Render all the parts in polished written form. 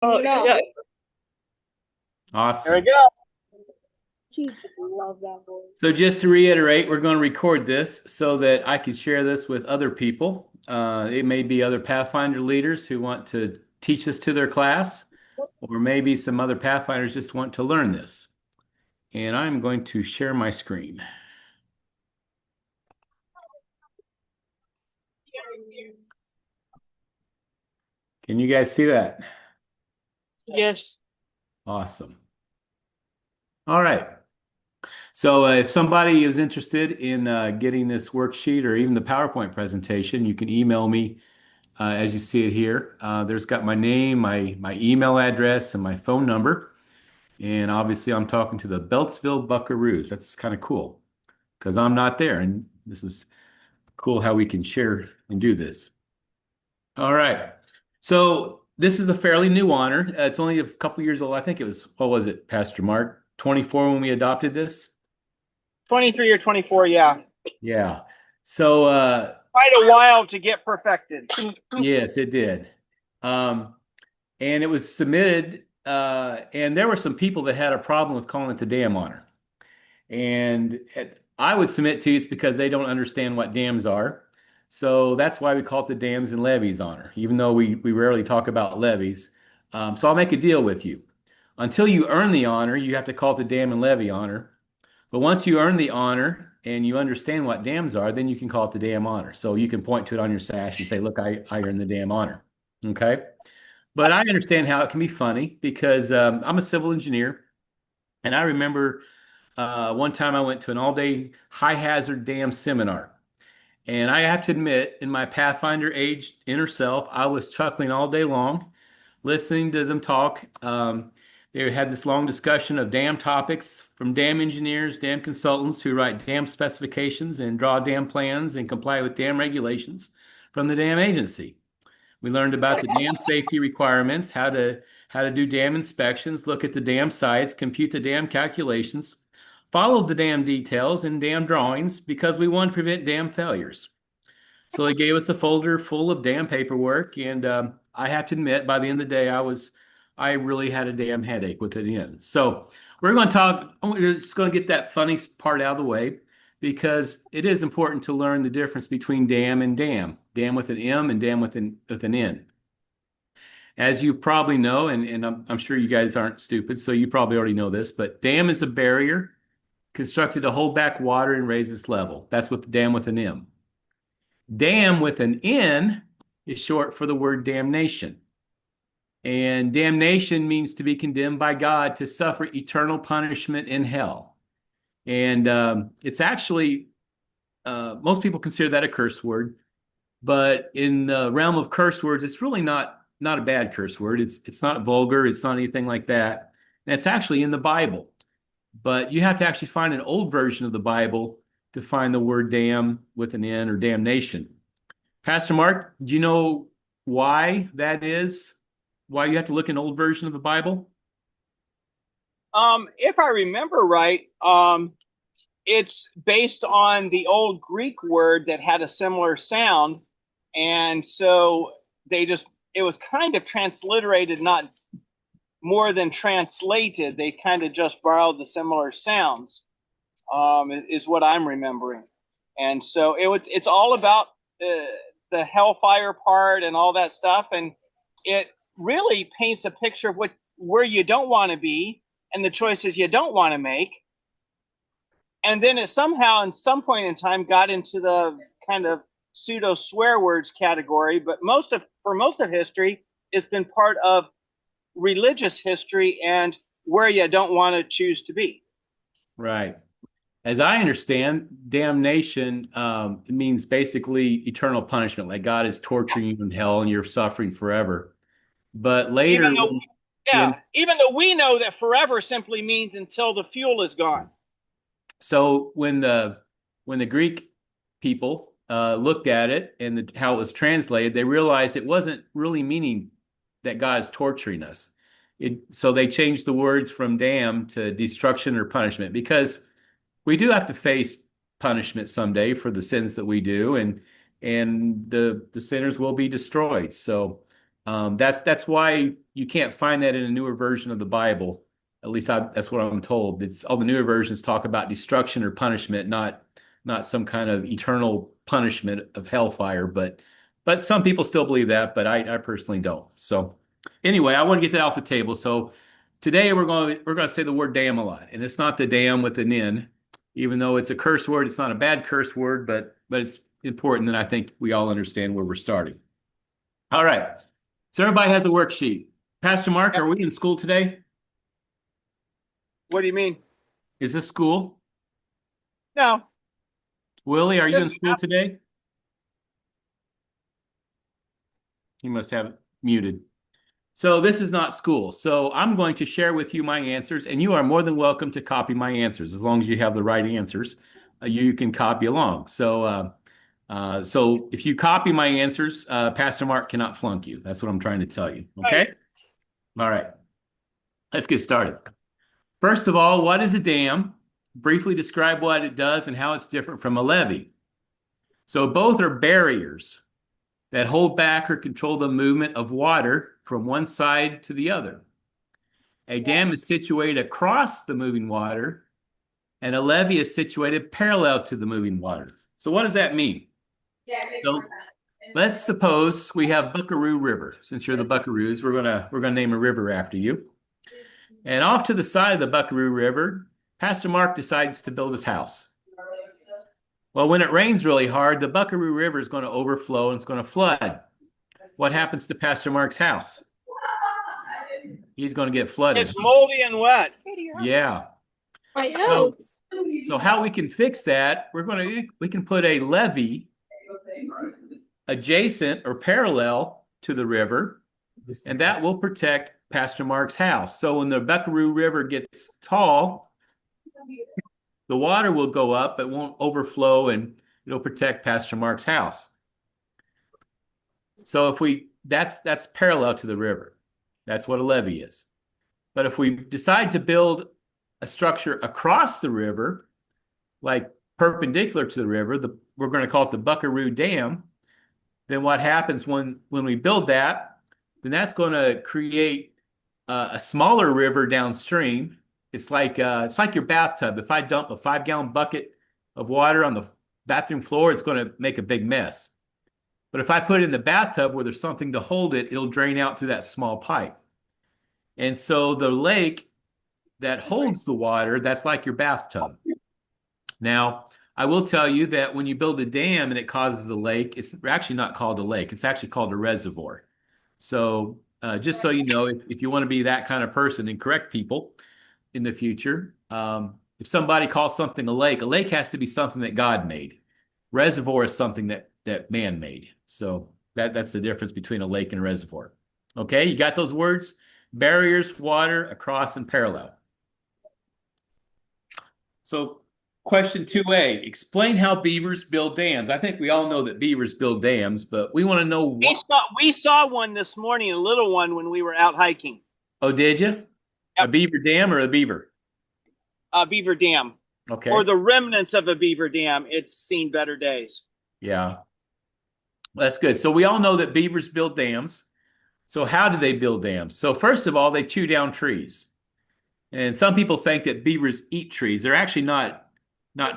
Oh, No. yeah. There we Awesome. go. She just love that voice. So just to reiterate, we're going to record this so that I can share this with other people. It may be other Pathfinder leaders who want to teach this to their class, or maybe some other Pathfinders just want to learn this. And I'm going to share my screen. Can you guys see that? Yes. Awesome. All right. So if somebody is interested in getting this worksheet or even the PowerPoint presentation, you can email me as you see it here. There's got my name, my email address, and my phone number. And obviously, I'm talking to the Beltsville Buckaroos. That's kind of cool because I'm not there. And this is cool how we can share and do this. All right. So this is a fairly new honor. It's only a couple years old. I think it was, what was it, Pastor Mark? 24 when we adopted this? 23 or 24, yeah. Yeah. So, Quite a while to get perfected. yes, it did. Um, and it was submitted, and there were some people that had a problem with calling it the dam honor. I would submit to you it's because they don't understand what dams are. So that's why we call it the Dams and Levees honor, even though we rarely talk about levees. So I'll make a deal with you. Until you earn the honor, you have to call it the Dam and Levee honor. But once you earn the honor and you understand what dams are, then you can call it the dam honor. So you can point to it on your sash and say, look, I earned the dam honor. Okay. But I understand how it can be funny because I'm a civil engineer. And I remember one time I went to an all-day high hazard dam seminar. And I have to admit, in my Pathfinder age inner self, I was chuckling all day long, listening to them talk. They had this long discussion of dam topics from dam engineers, dam consultants who write dam specifications and draw dam plans and comply with dam regulations from the dam agency. We learned about the dam safety requirements, how to do dam inspections, look at the dam sites, compute the dam calculations, follow the dam details and dam drawings because we want to prevent dam failures. So they gave us a folder full of dam paperwork, and I have to admit, by the end of the day, I really had a damn headache with it in. So we're going to talk. We're just going to get that funny part out of the way because it is important to learn the difference between dam and dam, dam with an M and dam with an N. As you probably know, and I'm sure you guys aren't stupid, so you probably already know this, but dam is a barrier constructed to hold back water and raise its level. That's what the dam with an M. Dam with an N is short for the word damnation. And damnation means to be condemned by God to suffer eternal punishment in hell. And it's actually, most people consider that a curse word, but in the realm of curse words, it's really not a bad curse word. It's not vulgar. It's not anything like that. And it's actually in the Bible. But you have to actually find an old version of the Bible to find the word damn with an N or damnation. Pastor Mark, do you know why that is? Why you have to look in an old version of the Bible? If I remember right, it's based on the old Greek word that had a similar sound. And so it was kind of transliterated, not more than translated. They kind of just borrowed the similar sounds, is what I'm remembering. And so it's all about the hellfire part and all that stuff. And it really paints a picture of where you don't want to be and the choices you don't want to make. And then it somehow, in some point in time, got into the kind of pseudo swear words category. But for most of history, it's been part of religious history and where you don't want to choose to be. Right. As I understand, damnation means basically eternal punishment, like God is torturing you in hell and you're suffering forever. But later, Even though, when yeah, even though we know that forever simply means until the fuel is gone. so when the Greek people looked at it and how it was translated, they realized it wasn't really meaning that God is torturing us. So they changed the words from damn to destruction or punishment because we do have to face punishment someday for the sins that we do, and the sinners will be destroyed. So That's why you can't find that in a newer version of the Bible. At least that's what I'm told. It's all the newer versions talk about destruction or punishment, not some kind of eternal punishment of hellfire. But some people still believe that, but I personally don't. So anyway, I want to get that off the table. So today we're going to say the word damn a lot, and it's not the damn with an N, even though it's a curse word. It's not a bad curse word, but it's important, and I think we all understand where we're starting. All right. So everybody has a worksheet. Pastor Mark, Yep. are we in school today? What do you mean? Is this school? No. Willie, are you in This- school today? He must have it muted. So this is not school. So I'm going to share with you my answers, and you are more than welcome to copy my answers as long as you have the right answers. You can copy along. So if you copy my answers, Pastor Mark cannot flunk you. That's what I'm trying to tell you. Okay? All right. Let's get started. First of all, what is a dam? Briefly describe what it does and how it's different from a levee. So both are barriers that hold back or control the movement of water from one side to the other. A dam is situated across the moving water, and a levee is situated parallel to the moving water. So what does that mean? So let's suppose we have Buckaroo River. Since you're the Buckaroos, we're gonna name a river after you. And off to the side of the Buckaroo River, Pastor Mark decides to build his house. Well, when it rains really hard, the Buckaroo River is going to overflow and it's going to flood. What happens to Pastor Mark's house? He's going to get flooded. It's moldy and wet. Yeah. I know. So how we can fix that? We can put a levee adjacent or parallel to the river, and that will protect Pastor Mark's house. So when the Buckaroo River gets tall, the water will go up, it won't overflow, and it'll protect Pastor Mark's house. So that's parallel to the river. That's what a levee is. But if we decide to build a structure across the river, like perpendicular to the river, we're going to call it the Buckaroo Dam. Then what happens when we build that? Then that's going to create a smaller river downstream. It's like your bathtub. If I dump a 5-gallon bucket of water on the bathroom floor, it's going to make a big mess. But if I put it in the bathtub where there's something to hold it, it'll drain out through that small pipe. And so the lake that holds the water, that's like your bathtub. Now, I will tell you that when you build a dam and it causes a lake, it's actually not called a lake. It's actually called a reservoir. So just so you know, if you want to be that kind of person and correct people in the future, if somebody calls something a lake has to be something that God made. Reservoir is something that man made. So that's the difference between a lake and a reservoir. Okay, you got those words? Barriers, water, across, and parallel. So question 2A, explain how beavers build dams. I think we all know that beavers build dams, but we want to know what. We saw one this morning, a little one, when we were out hiking. Oh, did you? Yep. A beaver dam or a beaver? A beaver dam. Okay. Or the remnants of a beaver dam. It's seen better days. Yeah. That's good. So we all know that beavers build dams. So how do they build dams? So first of all, they chew down trees. And some people think that beavers eat trees. They're actually not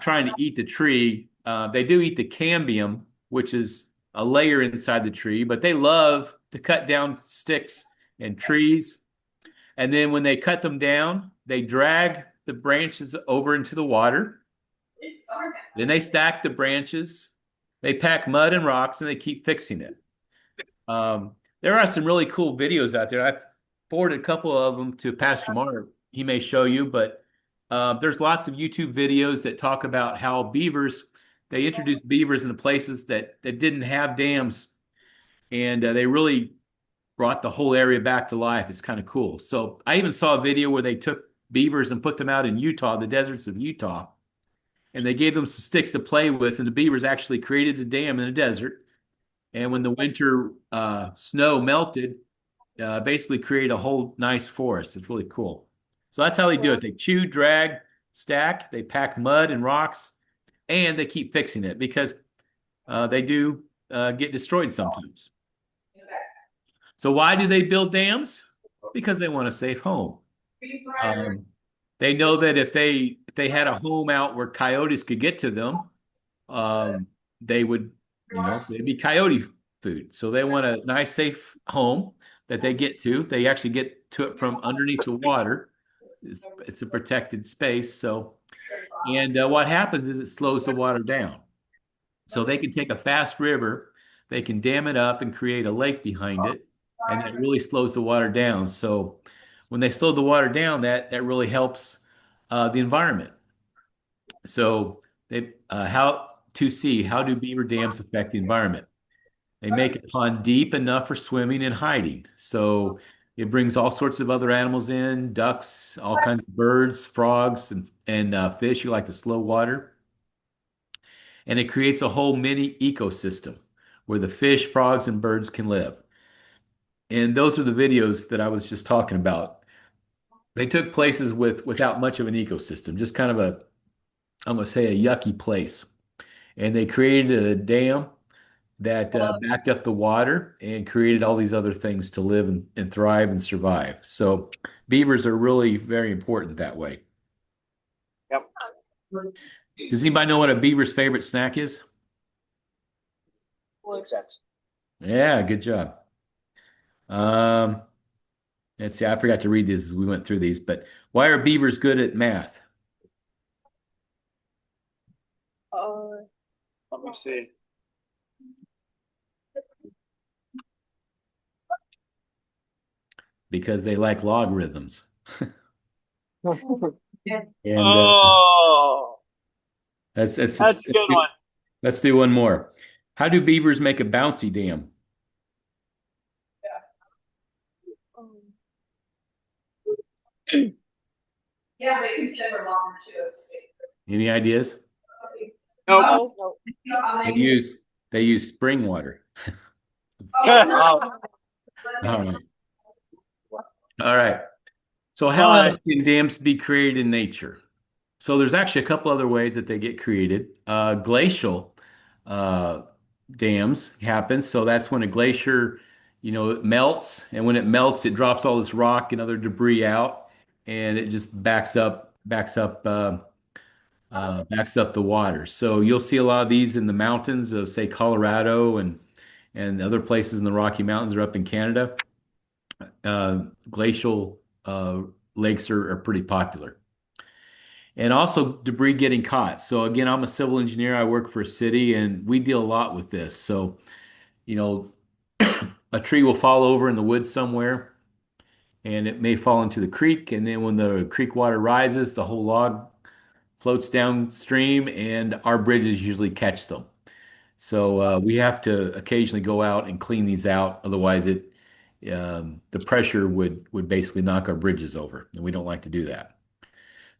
trying to eat the tree. They do eat the cambium, which is a layer inside the tree, but they love to cut down sticks and trees. And then when they cut them down, they drag the branches over into the water. Then they stack the branches. They pack mud and rocks, and they keep fixing it. There are some really cool videos out there. I forwarded a couple of them to Pastor Mark. He may show you, but there's lots of YouTube videos that talk about how they introduced beavers into places that didn't have dams, and they really brought the whole area back to life. It's kind of cool. So I even saw a video where they took beavers and put them out in Utah, the deserts of Utah, and they gave them some sticks to play with, and the beavers actually created a dam in the desert. And when the winter snow melted, basically created a whole nice forest. It's really cool. So that's how they do it. They chew, drag, stack, they pack mud and rocks, and they keep fixing it because they do get destroyed sometimes. So why do they build dams? Because they want a safe home. Um, they know that if they had a home out where coyotes could get to them, um, they would, they'd be coyote food. So they want a nice, safe home that they get to. They actually get to it from underneath the water. It's a protected space. So, and what happens is it slows the water down. So they can take a fast river, they can dam it up and create a lake behind it, and that really slows the water down. So when they slow the water down, that really helps the environment. So they how to see how do beaver dams affect the environment? They make a pond deep enough for swimming and hiding. So it brings all sorts of other animals in, ducks, all kinds of birds, frogs, and fish who like the slow water. And it creates a whole mini ecosystem where the fish, frogs, and birds can live. And those are the videos that I was just talking about. They took places without much of an ecosystem, just kind of I'm gonna say a yucky place. And they created a dam that backed up the water and created all these other things to live and thrive and survive. So beavers are really very important that way. Yep. Does anybody know what a beaver's favorite snack is? Insects. Yeah, good job. Um, let's see, I forgot to read these as we went through these, but why are beavers good at math? Uh, Let me see. Because they like logarithms. And Oh, that's that's a good one. let's do one more. How do beavers make a bouncy dam? um, Yeah, but you can send her longer too. Any ideas? Nope. no, no. They use they use spring water. Oh, All right. All right. So how else my. can dams be created in nature? So there's actually a couple other ways that they get created. Glacial uh, dams happen. So that's when a glacier, it melts, and when it melts, it drops all this rock and other debris out, and it just backs up the water. So you'll see a lot of these in the mountains of, say, Colorado and other places in the Rocky Mountains or up in Canada. Glacial lakes are pretty popular. And also debris getting caught. So again, I'm a civil engineer. I work for a city, and we deal a lot with this. So, you know, a tree will fall over in the woods somewhere, and it may fall into the creek. And then when the creek water rises, the whole log floats downstream, and our bridges usually catch them. So we have to occasionally go out and clean these out. Otherwise, the pressure would basically knock our bridges over, and we don't like to do that.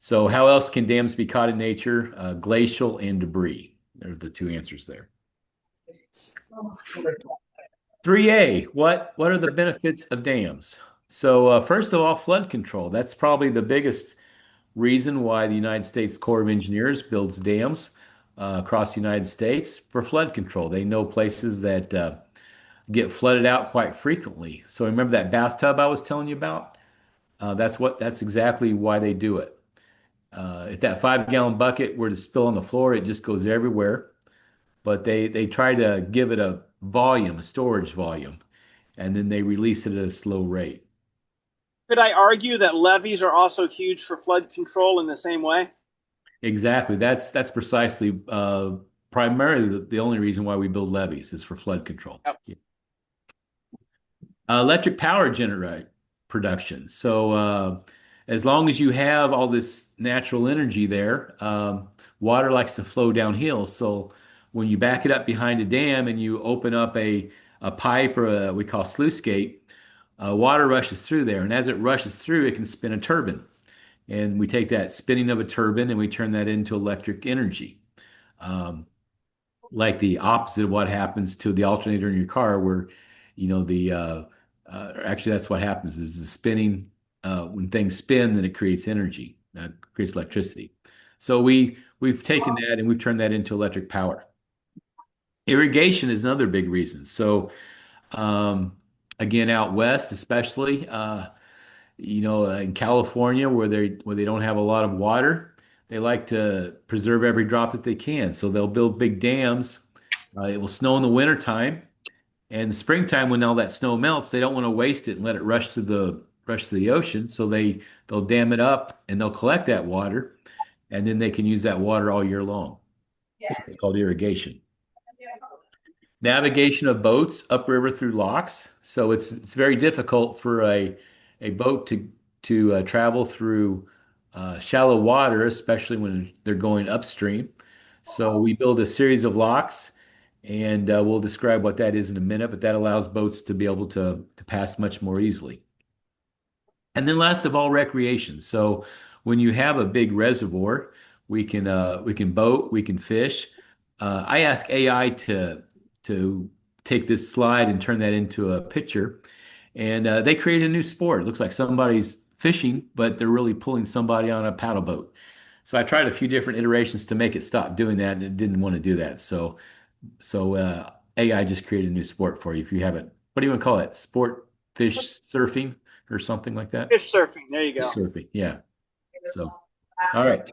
So how else can dams be caught in nature? Glacial and debris. There are the two answers there. 3A, what are the benefits of dams? So first of all, flood control. That's probably the biggest reason why the United States Corps of Engineers builds dams across the United States for flood control. They know places that get flooded out quite frequently. So remember that bathtub I was telling you about? That's exactly why they do it. If that 5 gallon bucket were to spill on the floor, it just goes everywhere. But they try to give it a volume, a storage volume, and then they release it at a slow rate. Could I argue that levees are also huge for flood control in the same way? Exactly. That's precisely primarily the only reason why we build levees is for flood control. Yep. Yeah. Electric power generate production. So as long as you have all this natural energy there, water likes to flow downhill. So when you back it up behind a dam and you open up a pipe or we call sluice gate, water rushes through there, and as it rushes through, it can spin a turbine. And we take that spinning of a turbine and we turn that into electric energy. Um, like the opposite of what happens to the alternator in your car, where the actually that's what happens is the spinning. When things spin, then it creates energy, creates electricity. So we've taken that and we've turned that into electric power. Irrigation is another big reason. So um, Again, out west, especially, in California where they don't have a lot of water, they like to preserve every drop that they can. So they'll build big dams. It will snow in the wintertime, and the springtime when all that snow melts, they don't want to waste it and let it rush to the ocean. So they'll dam it up and they'll collect that water, and then they can use that water all year long. Yeah. So it's called irrigation. Navigation of boats upriver through locks. So it's very difficult for a boat to travel through shallow water, especially when they're going upstream. So we build a series of locks, and we'll describe what that is in a minute. But that allows boats to be able to pass much more easily. And then last of all, recreation. So when you have a big reservoir, we can boat, we can fish. I ask AI to take this slide and turn that into a picture, and they create a new sport. It looks like somebody's fishing, but they're really pulling somebody on a paddle boat. So I tried a few different iterations to make it stop doing that, and it didn't want to do that. So AI just created a new sport for you if you haven't. What do you want to call it? Sport fish surfing or something like that? Fish surfing. There you Fish go. surfing, yeah. So, all right.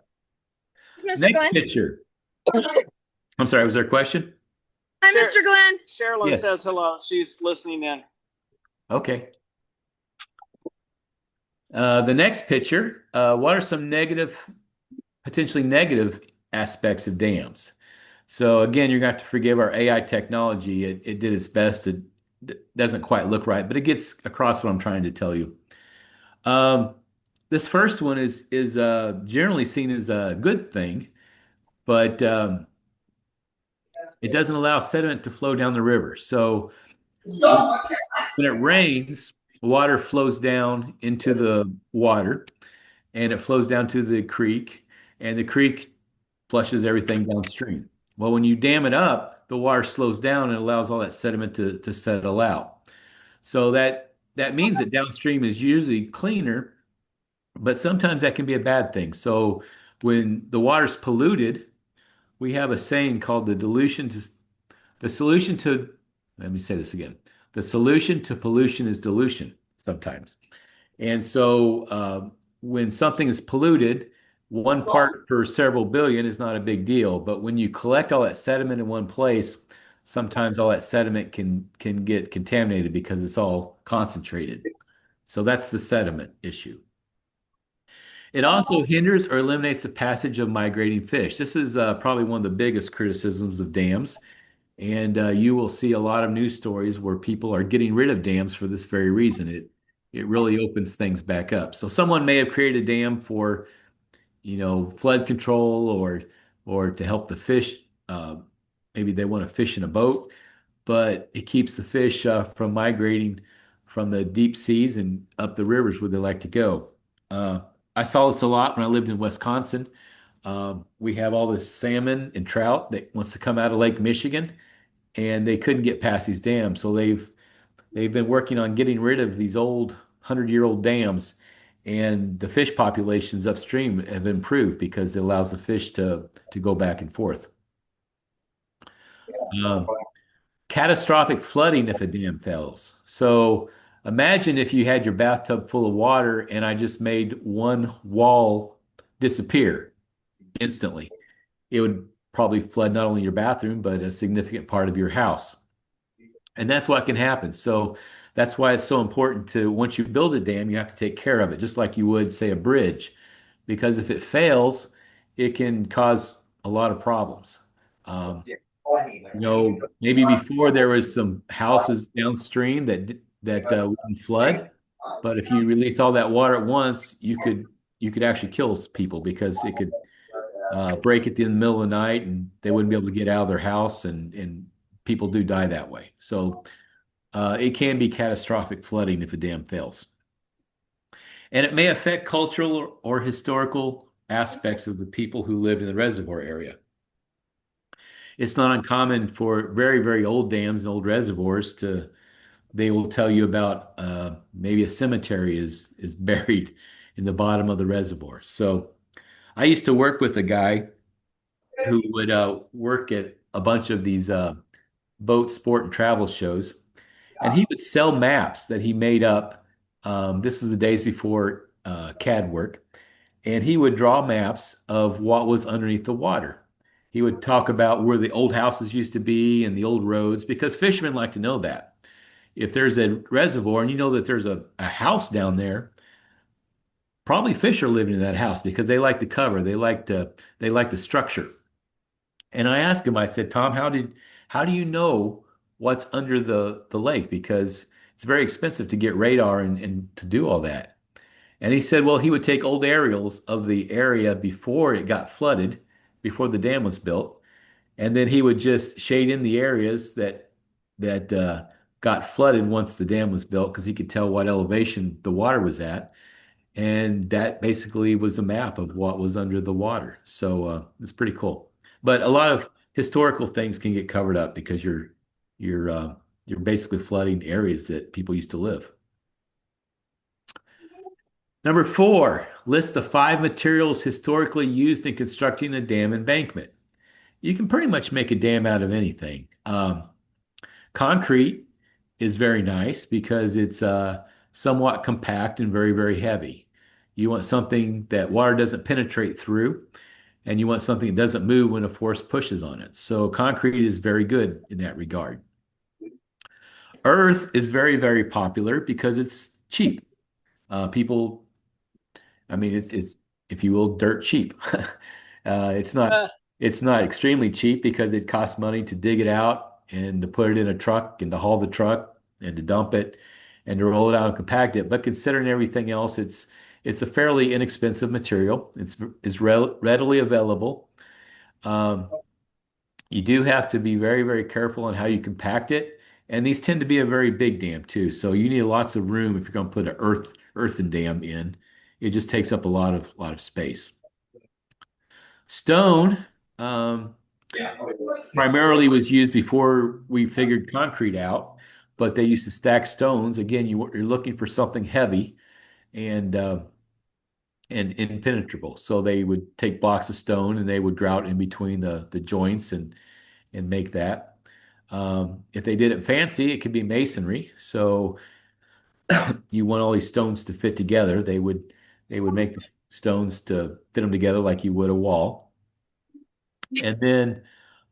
Mr. Next Glenn. picture. I'm sorry, was there a question? Hi, Sure. Mr. Glenn. Sherilyn Yes. says hello. She's listening in. Okay. The next picture, what are some potentially negative aspects of dams? So again, you're going to have to forgive our AI technology. It did its best. It doesn't quite look right, but it gets across what I'm trying to tell you. Um, this first one is generally seen as a good thing, but it doesn't allow sediment to flow down the river. So when when it rains, water flows down into the water, and it flows down to the creek, and the creek flushes everything downstream. Well, when you dam it up, the water slows down and allows all that sediment to settle out. So that means that downstream is usually cleaner, but sometimes that can be a bad thing. So when the water's polluted, we have a saying called the solution to, let me say this again. The solution to pollution is dilution sometimes. And so when something is polluted, one part per several billion is not a big deal. But when you collect all that sediment in one place, sometimes all that sediment can get contaminated because it's all concentrated. So that's the sediment issue. It also hinders or eliminates the passage of migrating fish. This is probably one of the biggest criticisms of dams. And you will see a lot of news stories where people are getting rid of dams for this very reason. It really opens things back up. So someone may have created a dam for, flood control or to help the fish. Maybe they want to fish in a boat, but it keeps the fish from migrating from the deep seas and up the rivers where they like to go. Uh, I saw this a lot when I lived in Wisconsin. We have all this salmon and trout that wants to come out of Lake Michigan, and they couldn't get past these dams. So they've been working on getting rid of these old 100-year-old dams, and the fish populations upstream have improved because it allows the fish to go back and forth. Um, Catastrophic flooding if a dam fails. So imagine if you had your bathtub full of water and I just made one wall disappear instantly. It would probably flood not only your bathroom, but a significant part of your house. And that's what can happen. So that's why it's so important to, once you build a dam, you have to take care of it, just like you would, say, a bridge, because if it fails, it can cause a lot of problems. Um, Maybe before there was some houses downstream that wouldn't flood, but if you release all that water at once, you could actually kill people because it could break it in the middle of the night and they wouldn't be able to get out of their house, and people do die that way. So it can be catastrophic flooding if a dam fails. And it may affect cultural or historical aspects of the people who lived in the reservoir area. It's not uncommon for very, very old dams and old reservoirs they will tell you about maybe a cemetery is buried in the bottom of the reservoir. So I used to work with a guy who would work at a bunch of these boat sport and travel shows. and he would sell maps that he made up. This is the days before CAD work, and he would draw maps of what was underneath the water. He would talk about where the old houses used to be and the old roads because fishermen like to know that. If there's a reservoir and you know that there's a house down there, probably fish are living in that house because they like the cover, they like the structure. And I asked him, I said, Tom, how do you know what's under the lake? Because it's very expensive to get radar and to do all that. And he said, well, he would take old aerials of the area before it got flooded, before the dam was built, and then he would just shade in the areas that got flooded once the dam was built because he could tell what elevation the water was at. And that basically was a map of what was under the water. So it's pretty cool. But a lot of historical things can get covered up because you're basically flooding areas that people used to live. Number four, list the five materials historically used in constructing a dam embankment. You can pretty much make a dam out of anything. Concrete is very nice because it's somewhat compact and very, very heavy. You want something that water doesn't penetrate through, and you want something that doesn't move when a force pushes on it. So concrete is very good in that regard. Earth is very, very popular because it's cheap. People, I mean, it's if you will, dirt cheap. It's not Uh, it's not extremely cheap because it costs money to dig it out and to put it in a truck and to haul the truck and to dump it and to roll it out and compact it. But considering everything else, it's a fairly inexpensive material. It's readily available. Um, you do have to be very, very careful on how you compact it. And these tend to be a very big dam too. So you need lots of room if you're going to put an earthen dam in. It just takes up a lot of space. Stone um, primarily was used before we figured concrete out, but they used to stack stones. Again, you're looking for something heavy and and impenetrable. So they would take blocks of stone and they would grout in between the joints and make that. If they did it fancy, it could be masonry. So you want all these stones to fit together. They would make the stones to fit them together like you would a wall. And then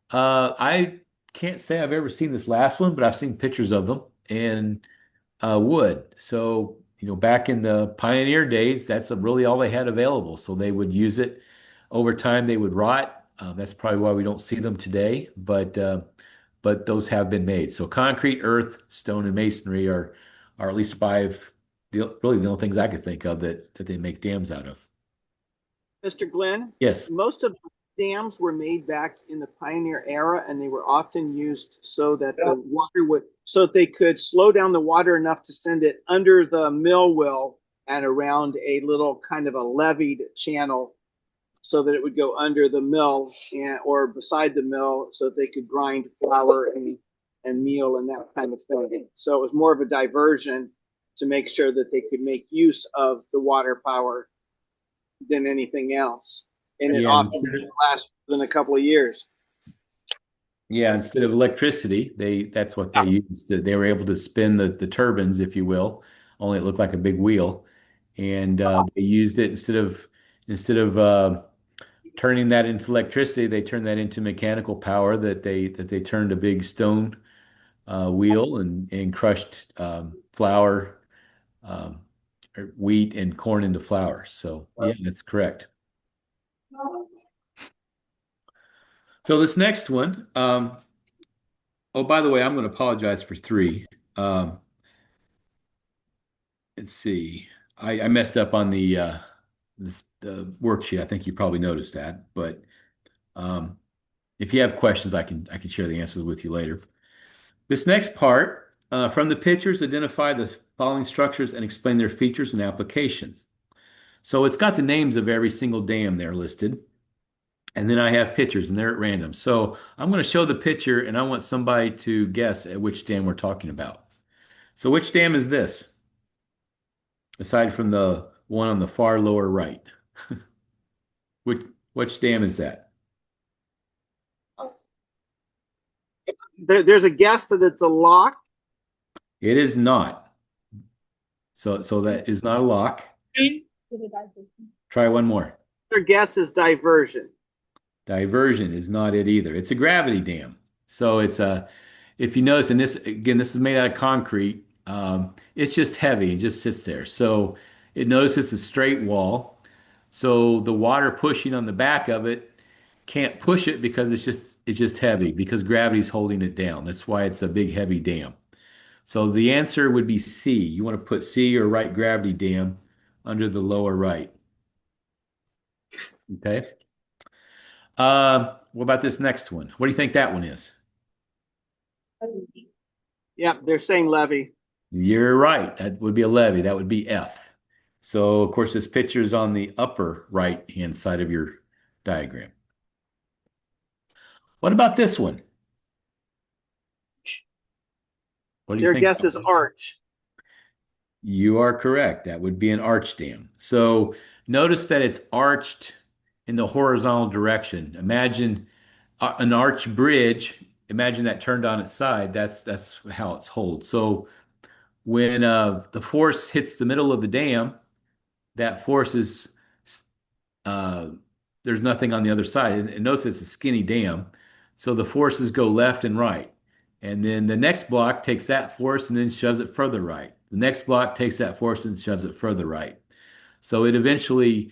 I can't say I've ever seen this last one, but I've seen pictures of them and wood. So, back in the pioneer days, that's really all they had available. So they would use it. Over time, they would rot. That's probably why we don't see them today, but those have been made. So concrete, earth, stone, and masonry are at least five, really the only things I could think of that they make dams out of. Mr. Glenn, Yes. most of the dams were made back in the pioneer era, and they were often used so that the water so that they could slow down the water enough to send it under the mill wheel and around a little kind of a levied channel so that it would go under the mill or beside the mill so that they could grind flour and meal and that kind of thing. So it was more of a diversion to make sure that they could make use of the water power than anything else. And it Yeah. often lasts than a couple of years. Yeah, instead of electricity, that's what they used. They were able to spin the turbines, if you will, only it looked like a big wheel. And they used it instead of turning that into electricity, they turned that into mechanical power that they turned a big stone wheel and crushed flour, um, or wheat and corn into flour. So yeah, that's correct. So this next one, oh, by the way, I'm going to apologize for three. Um, let's see. I messed up on the worksheet. I think you probably noticed that, but um, if you have questions, I can share the answers with you later. This next part, from the pictures, identify the following structures and explain their features and applications. So it's got the names of every single dam there listed. And then I have pictures and they're at random. So I'm going to show the picture and I want somebody to guess at which dam we're talking about. So which dam is this? Aside from the one on the far lower right. Which which dam is that? There's a guess that it's a lock. It is not. So that is not a lock. Green. Try one more. Their guess is diversion. Diversion is not it either. It's a gravity dam. So it's a, if you notice, and this again, this is made out of concrete. It's just heavy and just sits there. So it notice it's a straight wall. So the water pushing on the back of it can't push it because it's just heavy because gravity's holding it down. That's why it's a big heavy dam. So the answer would be C. You want to put C or right gravity dam under the lower right. Okay. What about this next one? What do you think that one is? Yeah, they're saying levee. You're right. That would be a levee. That would be F. So, of course, this picture is on the upper right-hand side of your diagram. What about this one? What do you Their think? guess is arch. You are correct. That would be an arch dam. So notice that it's arched in the horizontal direction. Imagine an arch bridge. Imagine that turned on its side. That's how it's holds. So when the force hits the middle of the dam, that force is uh, there's nothing on the other side. And notice it's a skinny dam. So the forces go left and right. And then the next block takes that force and then shoves it further right. The next block takes that force and shoves it further right. So it eventually,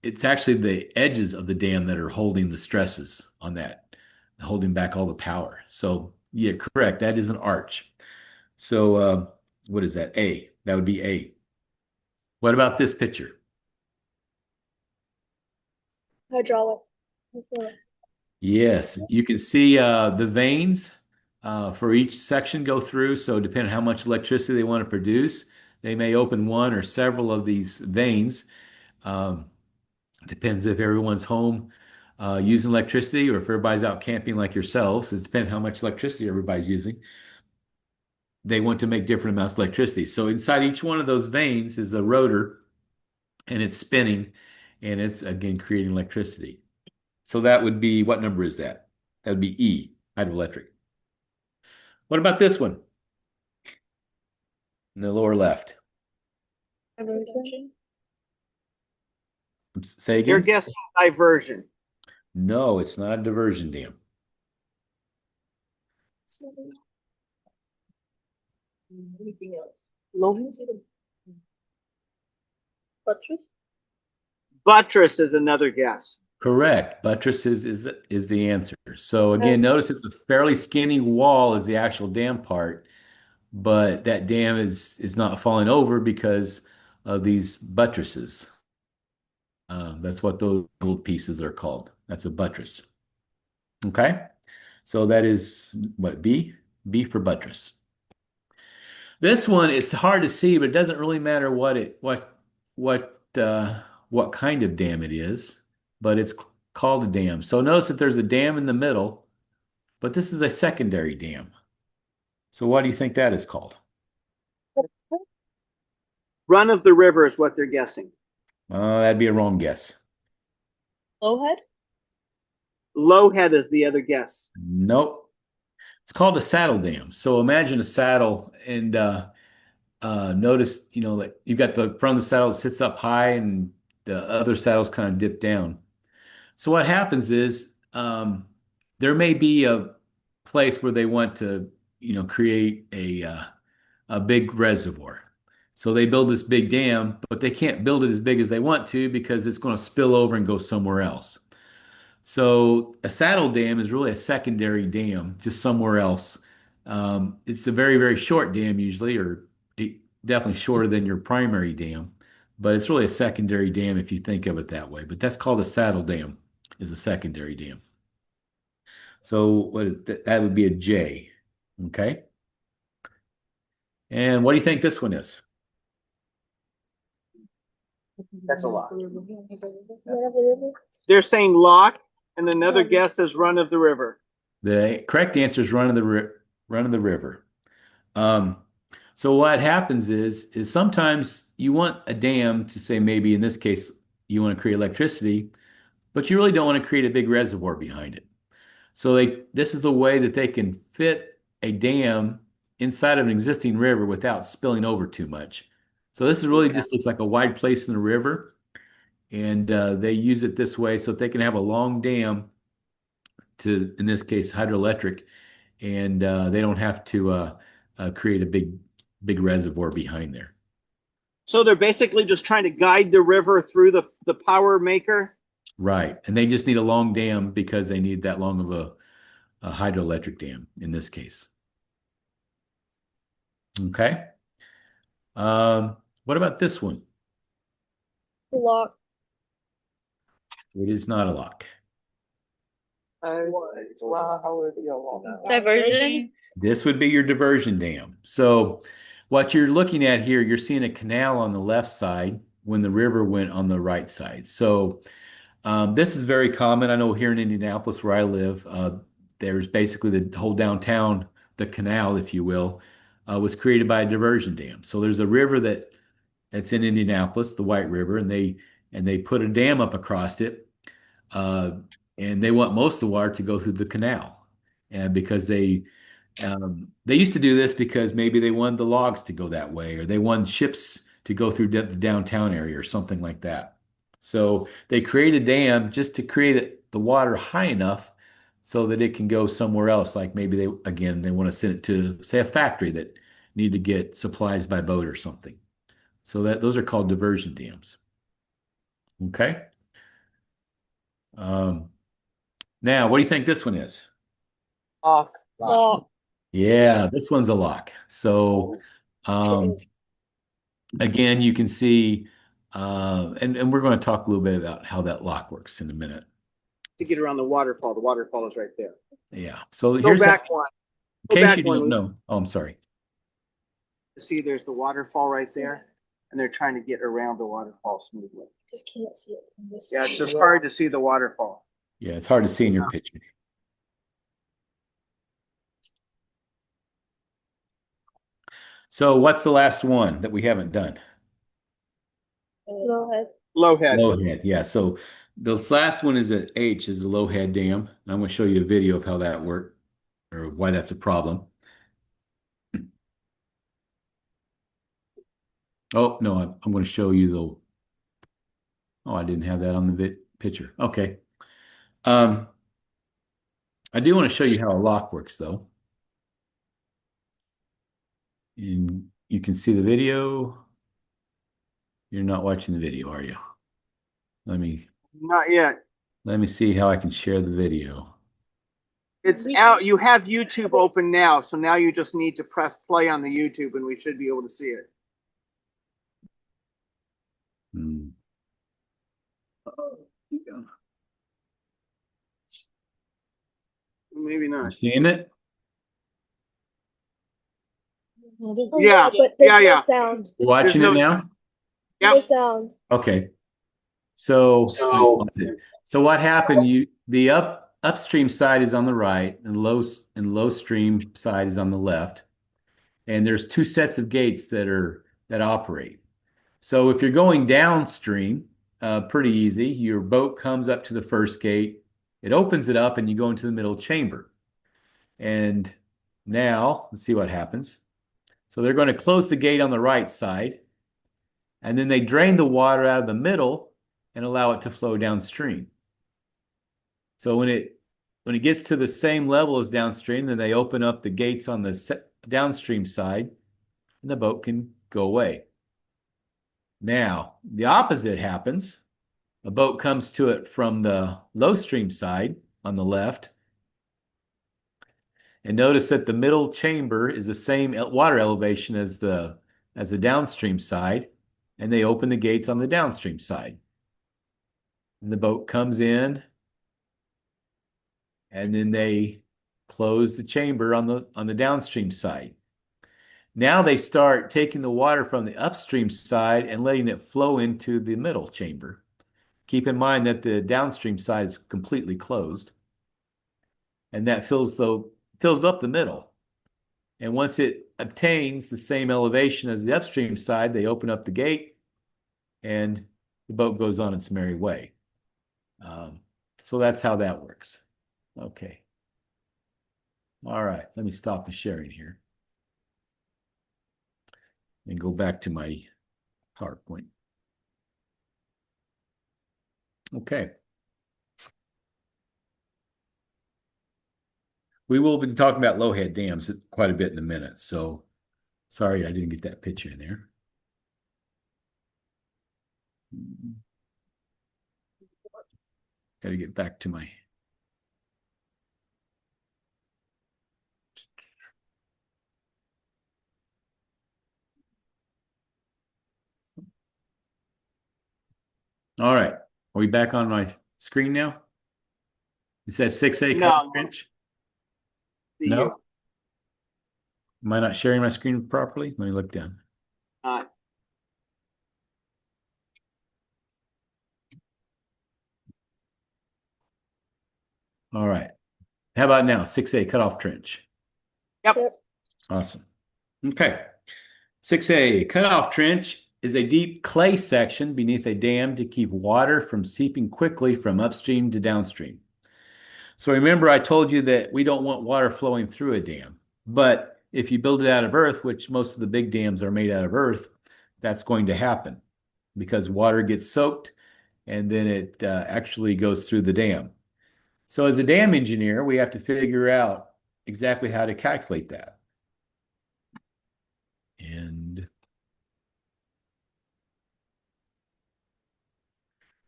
it's actually the edges of the dam that are holding the stresses on that, holding back all the power. So yeah, correct. That is an arch. So what is that? A. That would be A. What about this picture? Hydraulic. Yes, you can see the veins for each section go through. So depending on how much electricity they want to produce, they may open one or several of these veins. Um, Depends if everyone's home using electricity or if everybody's out camping like yourselves. It depends how much electricity everybody's using. They want to make different amounts of electricity. So inside each one of those veins is a rotor and it's spinning and it's again creating electricity. So that would be, what number is that? That would be E, hydroelectric. What about this one in the lower left? Diversion. Say Their again? guess is diversion. No, it's not a diversion dam. Anything else? Low. Buttress. Buttress is another guess. Correct. Buttress is the answer. So again, notice it's a fairly skinny wall is the actual dam part, but that dam is not falling over because of these buttresses. That's what those little pieces are called. That's a buttress. Okay. So that is what B? B for buttress. This one, it's hard to see, but it doesn't really matter what kind of dam it is, but it's called a dam. So notice that there's a dam in the middle, but this is a secondary dam. So what do you think that is called? Run of the river is what they're guessing. That'd be a wrong guess. Lowhead. Lowhead is the other guess. Nope. It's called a saddle dam. So imagine a saddle and notice, like you've got the front of the saddle that sits up high and the other saddles kind of dip down. So what happens is there may be a place where they want to, create a big reservoir. So they build this big dam, but they can't build it as big as they want to because it's going to spill over and go somewhere else. So a saddle dam is really a secondary dam, just somewhere else. It's a very, very short dam usually, or definitely shorter than your primary dam, but it's really a secondary dam if you think of it that way. But that's called a saddle dam, is a secondary dam. So that would be a J. Okay. And what do you think this one is? That's a lot. They're saying lock, and another guess is run of the river. The correct answer is run of the river. So what happens is sometimes you want a dam to say maybe in this case you want to create electricity, but you really don't want to create a big reservoir behind it. So this is the way that they can fit a dam inside of an existing river without spilling over too much. So this is really just looks like a wide place in the river, and they use it this way so that they can have a long dam to, in this case, hydroelectric, and they don't have to create a big reservoir behind there. So they're basically just trying to guide the river through the power maker. Right. And they just need a long dam because they need that long of a hydroelectric dam in this case. Okay. What about this one? Lock. It is not a lock. Diversion. This would be your diversion dam. So what you're looking at here, you're seeing a canal on the left side when the river went on the right side. So this is very common. I know here in Indianapolis where I live, there's basically the whole downtown, the canal, if you will, was created by a diversion dam. So there's a river that's in Indianapolis, the White River, and they put a dam up across it, uh, and they want most of the water to go through the canal, and because they used to do this because maybe they wanted the logs to go that way, or they wanted ships to go through the downtown area or something like that. So they create a dam just to create the water high enough so that it can go somewhere else. Like maybe they want to send it to, say, a factory that need to get supplies by boat or something. So those are called diversion dams. Okay. Now, what do you think this one is? Lock. Yeah, this one's a lock. So again, you can see, and we're going to talk a little bit about how that lock works in a minute. To get around the waterfall is right there. Yeah. So Go here's back one. in Go case back you one. don't know. Oh, I'm sorry. See, there's the waterfall right there, and they're trying to get around the waterfall smoothly. Just can't see it from this. Yeah, it's just hard to see the waterfall. Yeah, it's hard to see in your picture. So what's the last one that we haven't done? Go ahead. Low head. Low head. Yeah. So the last one is at H is the low head dam. And I'm going to show you a video of how that worked or why that's a problem. Oh, no, I'm going to show you the, oh, I didn't have that on the picture. Okay. I do want to show you how a lock works though. And you can see the video. You're not watching the video, are you? Not yet. Let me see how I can share the video. It's out. You have YouTube open now, so now you just need to press play on the YouTube, and we should be able to see it. Maybe You not. seeing it? Yeah. But there's Yeah. no sound. You're watching There's it no- now? Yep. No sound. Okay. So what happened? The upstream side is on the right, and low stream side is on the left. And there's two sets of gates that operate. So if you're going downstream, pretty easy. Your boat comes up to the first gate, it opens it up, and you go into the middle chamber. And now let's see what happens. So they're going to close the gate on the right side, and then they drain the water out of the middle and allow it to flow downstream. So when it gets to the same level as downstream, then they open up the gates on the downstream side, and the boat can go away. Now, the opposite happens. A boat comes to it from the low stream side on the left. And notice that the middle chamber is the same water elevation as the downstream side, and they open the gates on the downstream side. And the boat comes in, and then they close the chamber on the downstream side. Now they start taking the water from the upstream side and letting it flow into the middle chamber. Keep in mind that the downstream side is completely closed, and that fills up the middle. And once it obtains the same elevation as the upstream side, they open up the gate, and the boat goes on its merry way. So that's how that works. Okay. All right, let me stop the sharing here. and go back to my PowerPoint. Okay. We will be talking about low-head dams quite a bit in a minute. So sorry I didn't get that picture in there. Got to get back to my. All right. Are we back on my screen now? It says 6A cutoff No, trench. see No? you. Am I not sharing my screen properly? Let me look down. Uh, All right. How about now? 6A cutoff trench. Yep. Awesome. Okay. 6A cutoff trench is a deep clay section beneath a dam to keep water from seeping quickly from upstream to downstream. So remember, I told you that we don't want water flowing through a dam. But if you build it out of earth, which most of the big dams are made out of earth, that's going to happen because water gets soaked and then it actually goes through the dam. So as a dam engineer, we have to figure out exactly how to calculate that. And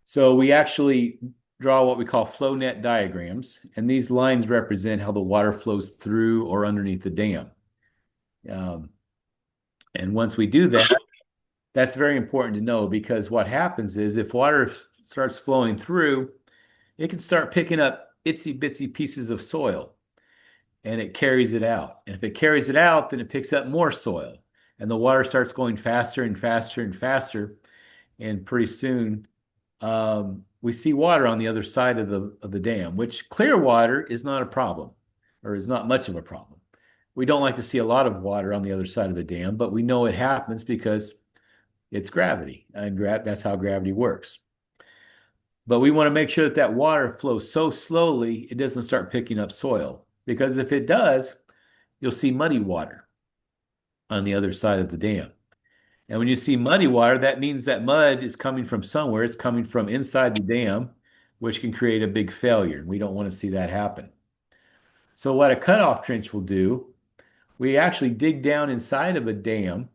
so we actually draw what we call flow net diagrams, and these lines represent how the water flows through or underneath the dam. And once we do that, that's very important to know because what happens is if water starts flowing through, it can start picking up itsy bitsy pieces of soil and it carries it out. And if it carries it out, then it picks up more soil and the water starts going faster and faster and faster. And pretty soon we see water on the other side of the dam, which clear water is not a problem or is not much of a problem. We don't like to see a lot of water on the other side of a dam, but we know it happens because it's gravity, and that's how gravity works. But we want to make sure that that water flows so slowly it doesn't start picking up soil, because if it does, you'll see muddy water on the other side of the dam. And when you see muddy water, that means that mud is coming from somewhere. It's coming from inside the dam, which can create a big failure. We don't want to see that happen. So what a cutoff trench will do, we actually dig down inside of a dam,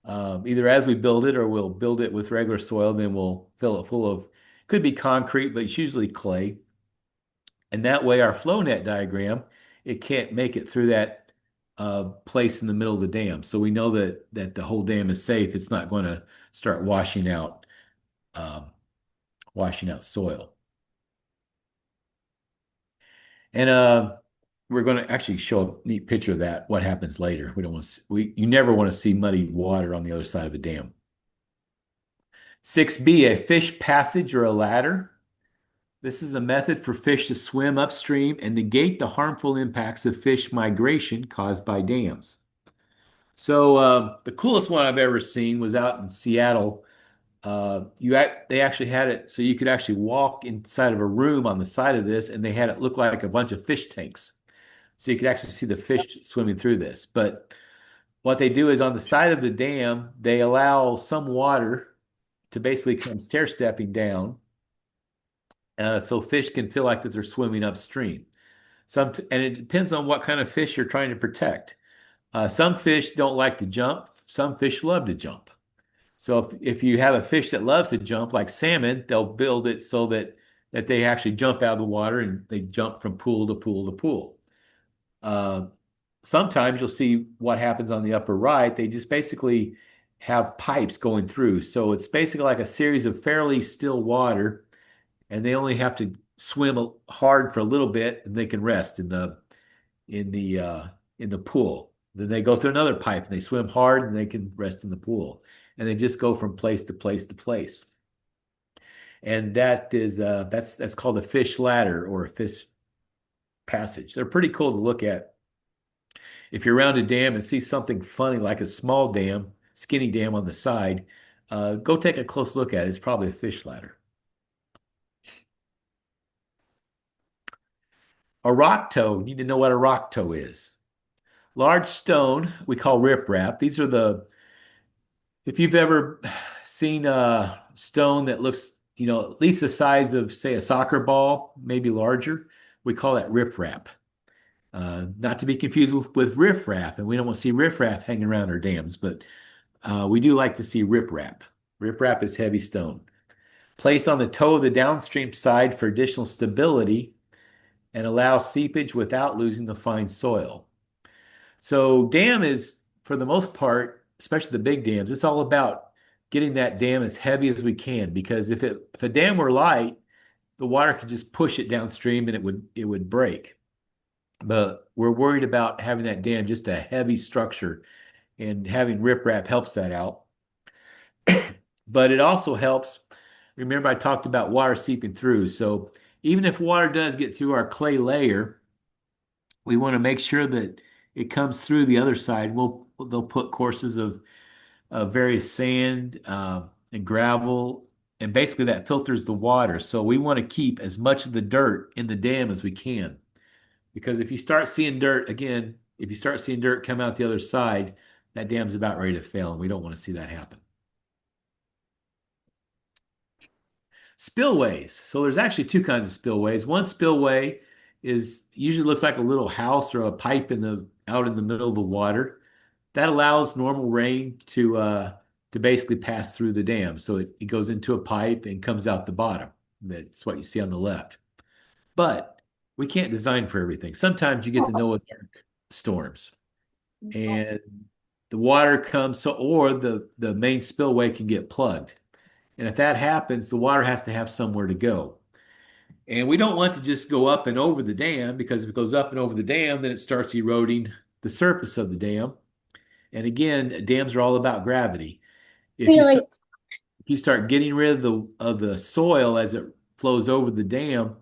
either as we build it or we'll build it with regular soil, then we'll fill it full of, could be concrete, but it's usually clay. And that way our flow net diagram, it can't make it through that place in the middle of the dam. So we know that the whole dam is safe. It's not going to start um, washing out soil. And we're going to actually show a neat picture of that, what happens later. We don't want to, you never want to see muddy water on the other side of a dam. 6B, a fish passage or a ladder. This is a method for fish to swim upstream and negate the harmful impacts of fish migration caused by dams. So the coolest one I've ever seen was out in Seattle. They actually had it so you could actually walk inside of a room on the side of this, and they had it look like a bunch of fish tanks. So you could actually see the fish swimming through this. But what they do is on the side of the dam, they allow some water to basically come stair stepping down, so fish can feel like that they're swimming upstream. And it depends on what kind of fish you're trying to protect. Some fish don't like to jump. Some fish love to jump. So if you have a fish that loves to jump, like salmon, they'll build it so that they actually jump out of the water and they jump from pool to pool to pool. Uh, Sometimes you'll see what happens on the upper right. They just basically have pipes going through. So it's basically like a series of fairly still water, and they only have to swim hard for a little bit, and they can rest in the in the pool. Then they go through another pipe, and they swim hard, and they can rest in the pool, and they just go from place to place to place. And that's called a fish ladder or a fish passage. They're pretty cool to look at. If you're around a dam and see something funny like a small dam, skinny dam on the side, go take a close look at it. It's probably a fish ladder. A rock toe, you need to know what a rock toe is. Large stone we call riprap. These are If you've ever seen a stone that looks, at least the size of, say, a soccer ball, maybe larger, we call that riprap. Not to be confused with riffraff, and we don't want to see riffraff hanging around our dams, but we do like to see riprap. Riprap is heavy stone. Placed on the toe of the downstream side for additional stability and allow seepage without losing the fine soil. So dam is, for the most part, especially the big dams, it's all about getting that dam as heavy as we can because if a dam were light, the water could just push it downstream and it would break. But we're worried about having that dam just a heavy structure, and having riprap helps that out. But it also helps. Remember, I talked about water seeping through. So even if water does get through our clay layer, we want to make sure that it comes through the other side. They'll put courses of various sand and gravel, and basically that filters the water. So we want to keep as much of the dirt in the dam as we can, because if you start seeing dirt again, if you start seeing dirt come out the other side, that dam's about ready to fail, and we don't want to see that happen. Spillways. So there's actually two kinds of spillways. One spillway is usually looks like a little house or a pipe out in the middle of the water. That allows normal rain to basically pass through the dam. So it goes into a pipe and comes out the bottom. That's what you see on the left. But we can't design for everything. Sometimes you get the Noah's Ark storms, and the water comes, or the main spillway can get plugged. And if that happens, the water has to have somewhere to go. And we don't want to just go up and over the dam, because if it goes up and over the dam, then it starts eroding the surface of the dam. And again, dams are all about gravity. If you start, if you start getting rid of the soil as it flows over the dam,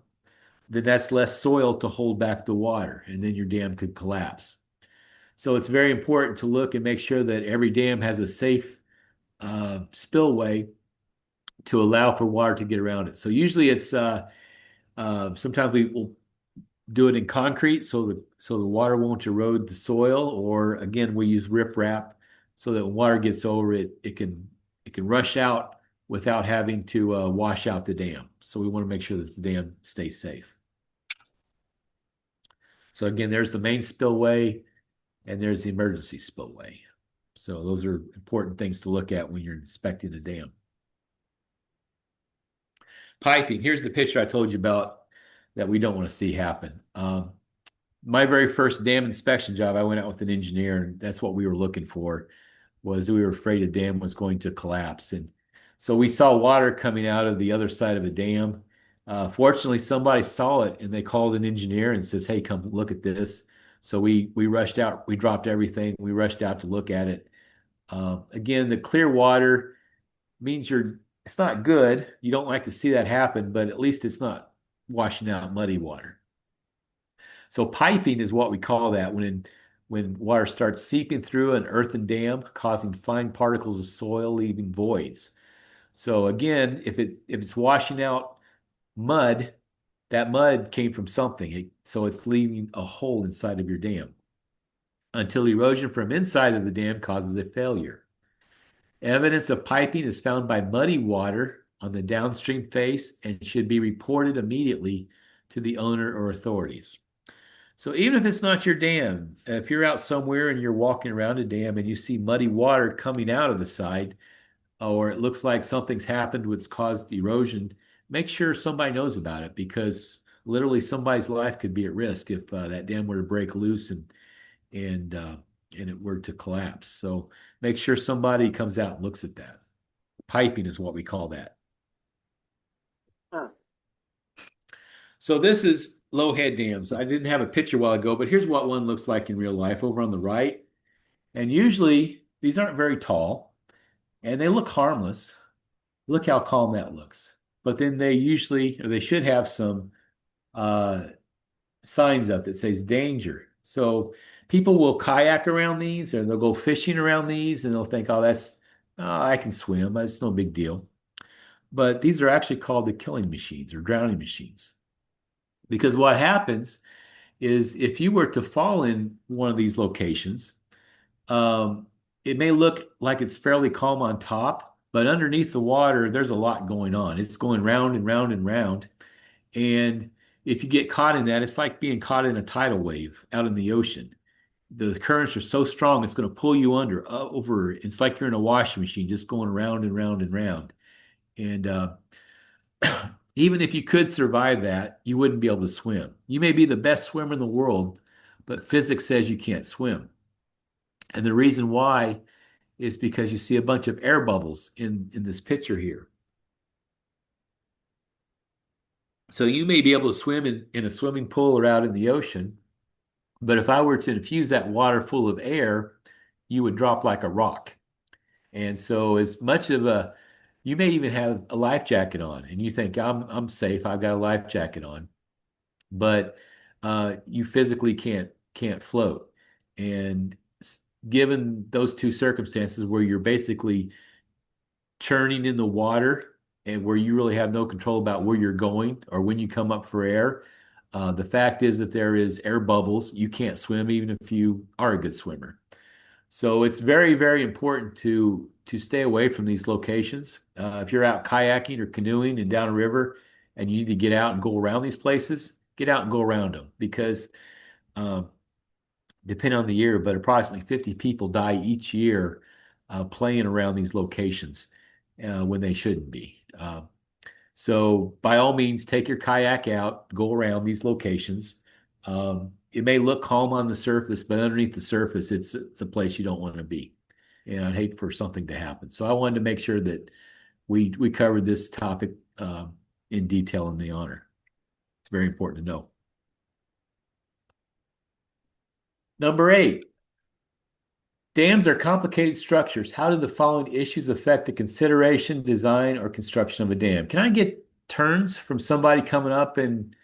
then that's less soil to hold back the water, and then your dam could collapse. So it's very important to look and make sure that every dam has a safe spillway to allow for water to get around it. So usually it's sometimes we will do it in concrete so the water won't erode the soil, or again we use riprap so that when water gets over it, it can rush out without having to wash out the dam. So we want to make sure that the dam stays safe. So again, there's the main spillway and there's the emergency spillway. So those are important things to look at when you're inspecting a dam. Piping. Here's the picture I told you about that we don't want to see happen. My very first dam inspection job, I went out with an engineer, and that's what we were looking for, was we were afraid a dam was going to collapse. And so we saw water coming out of the other side of a dam. Fortunately, somebody saw it and they called an engineer and says, "Hey, come look at this." So we rushed out, we dropped everything, we rushed out to look at it. Again, the clear water means it's not good. You don't like to see that happen, but at least it's not washing out muddy water. So piping is what we call that, when water starts seeping through an earthen dam, causing fine particles of soil, leaving voids. So again, if it's washing out mud, that mud came from something. So it's leaving a hole inside of your dam until erosion from inside of the dam causes a failure. Evidence of piping is found by muddy water on the downstream face and should be reported immediately to the owner or authorities. So even if it's not your dam, if you're out somewhere and you're walking around a dam and you see muddy water coming out of the side, or it looks like something's happened which caused erosion, make sure somebody knows about it, because literally somebody's life could be at risk if that dam were to break loose and it were to collapse. So make sure somebody comes out and looks at that. Piping is what we call that. Huh. So this is low head dams. I didn't have a picture a while ago, but here's what one looks like in real life over on the right. And usually these aren't very tall and they look harmless. Look how calm that looks. But then they should have some signs up that says danger. So people will kayak around these, or they'll go fishing around these, and they'll think, oh, I can swim. It's no big deal. But these are actually called the killing machines or drowning machines. Because what happens is if you were to fall in one of these locations, it may look like it's fairly calm on top, but underneath the water, there's a lot going on. It's going round and round and round. And if you get caught in that, it's like being caught in a tidal wave out in the ocean. The currents are so strong, it's going to pull you under, over. It's like you're in a washing machine, just going round and round and round. And even if you could survive that, you wouldn't be able to swim. You may be the best swimmer in the world, but physics says you can't swim. And the reason why is because you see a bunch of air bubbles in this picture here. So you may be able to swim in a swimming pool or out in the ocean, but if I were to infuse that water full of air, you would drop like a rock. And so as much of a you may even have a life jacket on and you think I'm safe, I've got a life jacket on, but you physically can't float. And given those two circumstances where you're basically churning in the water and where you really have no control about where you're going or when you come up for air. The fact is that there is air bubbles. You can't swim even if you are a good swimmer. So it's very, very important to stay away from these locations. If you're out kayaking or canoeing and down a river and you need to get out and go around these places, get out and go around them because um, depending on the year, but approximately 50 people die each year playing around these locations when they shouldn't be. So, by all means, take your kayak out, go around these locations. It may look calm on the surface, but underneath the surface, it's a place you don't want to be. And I'd hate for something to happen. So, I wanted to make sure that we covered this topic in detail in the honor. It's very important to know. Number 8, dams are complicated structures. How do the following issues affect the consideration, design, or construction of a dam? Can I get turns from somebody coming up? And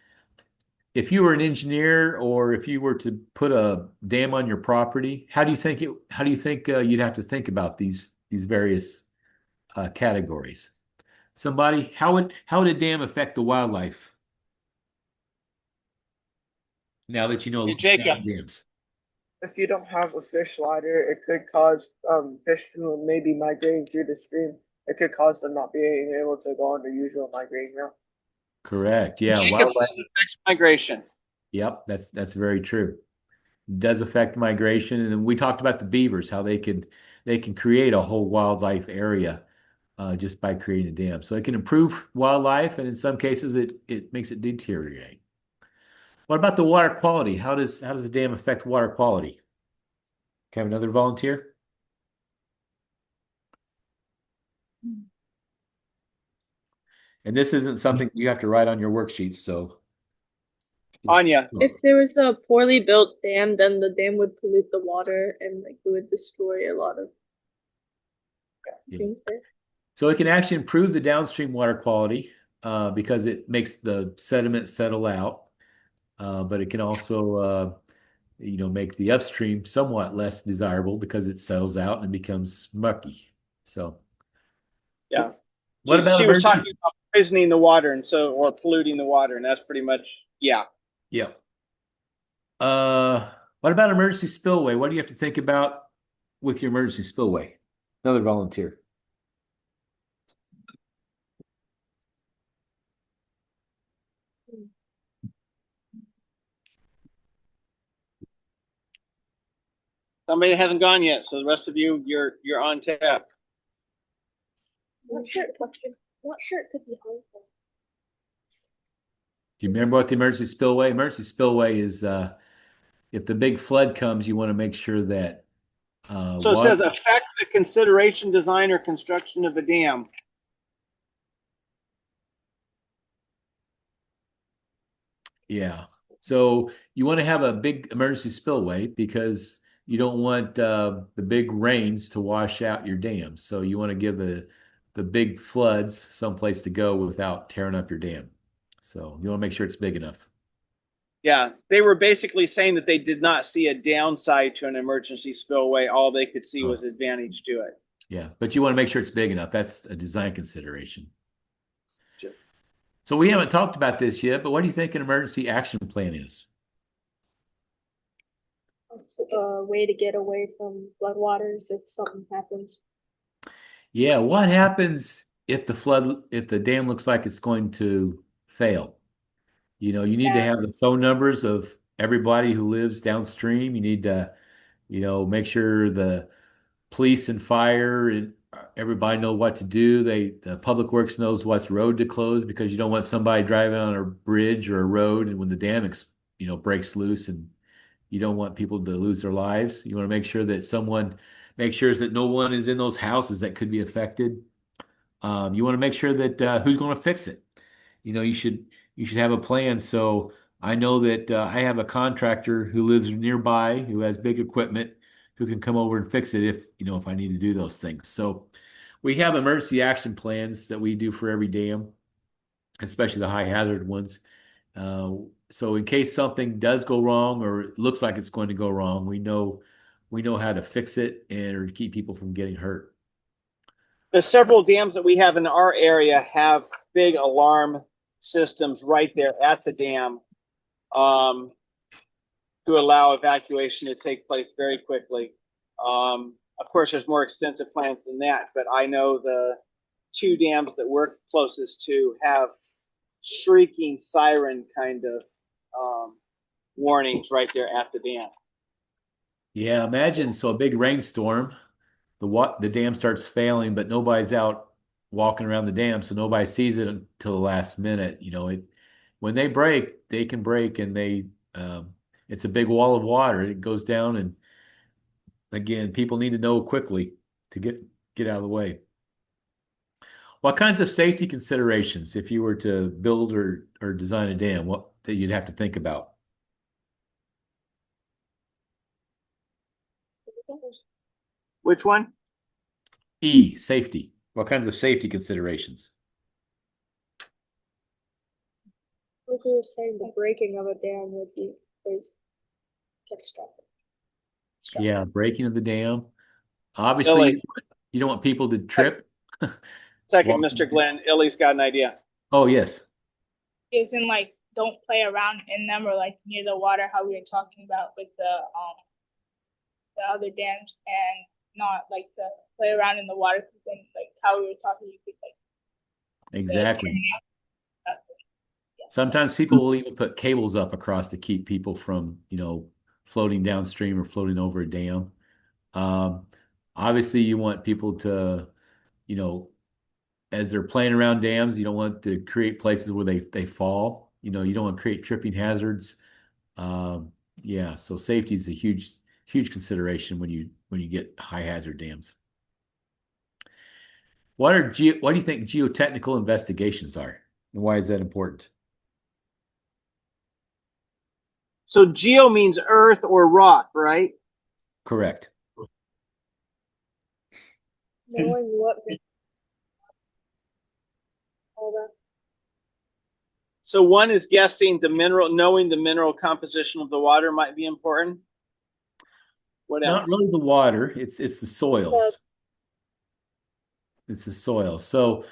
if you were an engineer or if you were to put a dam on your property, how do you think you'd have to think about these various categories? Somebody, how would a dam affect the wildlife now that you know Hey, Jacob. about dams? If you don't have a fish ladder, it could cause fish who may be migrating through the stream. It could cause them not being able to go on their usual migrating route. Correct. Yeah, Jacob wildlife. says it affects migration. Yep, that's very true. It does affect migration, and we talked about the beavers, how they can create a whole wildlife area just by creating a dam. So it can improve wildlife, and in some cases, it makes it deteriorate. What about the water quality? How does a dam affect water quality? Can I have another volunteer? And this isn't something you have to write on your worksheets, so Anya. If there was a poorly built dam, then the dam would pollute the water and like it would destroy a lot of things there. So it can actually improve the downstream water quality because it makes the sediment settle out, but it can also make the upstream somewhat less desirable because it settles out and becomes mucky. So, Yeah. what about she was emergency? talking about poisoning the water or polluting the water, and that's pretty much yeah. Yeah. What about emergency spillway? What do you have to think about with your emergency spillway? Another volunteer. Somebody hasn't gone yet, so the rest of you, you're on tap. Not sure question. Not sure it could be harmful. Do you remember what the emergency spillway? Emergency spillway is if the big flood comes, you want to make sure that So it says affect the consideration, design, or construction of a dam. Yeah. So you want to have a big emergency spillway because you don't want the big rains to wash out your dams. So you want to give the big floods someplace to go without tearing up your dam. So you want to make sure it's big enough. Yeah, they were basically saying that they did not see a downside to an emergency spillway. All they could see was advantage to it. Yeah, but you want to make sure it's big enough. That's a design consideration. Sure. So we haven't talked about this yet, but what do you think an emergency action plan is? a way to get away from floodwaters if something happens. Yeah, what happens if the dam looks like it's going to fail? You need to Yeah. have the phone numbers of everybody who lives downstream. You need to, make sure the police and fire and everybody know what to do. The Public Works knows what's road to close because you don't want somebody driving on a bridge or a road and when the dam, breaks loose and you don't want people to lose their lives. You want to make sure that someone makes sure that no one is in those houses that could be affected. You want to make sure that who's going to fix it. You should have a plan. So I know that I have a contractor who lives nearby who has big equipment who can come over and fix it if I need to do those things. So we have emergency action plans that we do for every dam, especially the high hazard ones. Uh, so in case something does go wrong or it looks like it's going to go wrong, we know how to fix it and or keep people from getting hurt. The several dams that we have in our area have big alarm systems right there at the dam to allow evacuation to take place very quickly. Of course, there's more extensive plans than that, but I know the two dams that we're closest to have shrieking siren kind of warnings right there at the dam. Yeah, imagine a big rainstorm, the dam starts failing, but nobody's out walking around the dam, so nobody sees it until the last minute. When they break, they can break, and it's a big wall of water. It goes down, and again, people need to know quickly to get out of the way. What kinds of safety considerations, if you were to build or design a dam, what that you'd have to think about? Which one? E, safety. What kinds of safety considerations? Like you were saying, the breaking of a dam would be is catastrophic. Yeah, breaking of the dam. Obviously, Illy. you don't want people to trip. Second, Walk- Mr. Glenn. Illy's got an idea. Oh, yes. Isn't like don't play around in them or like near the water how we were talking about with the other dams and not like to play around in the water because then like how we were talking you could like Exactly. Sometimes people will even put cables up across to keep people from, floating downstream or floating over a dam. Um, Obviously, you want people to, you know, as they're playing around dams, you don't want to create places where they fall. You don't want to create tripping hazards. Um, yeah, so safety is a huge consideration when you get high hazard dams. What do you think geotechnical investigations are, and why is that important? So geo means earth or rock, right? Correct. Knowing what all that. So one is guessing knowing the mineral composition of the water might be important. What else? Not really the water, it's the soils. It's the soil. So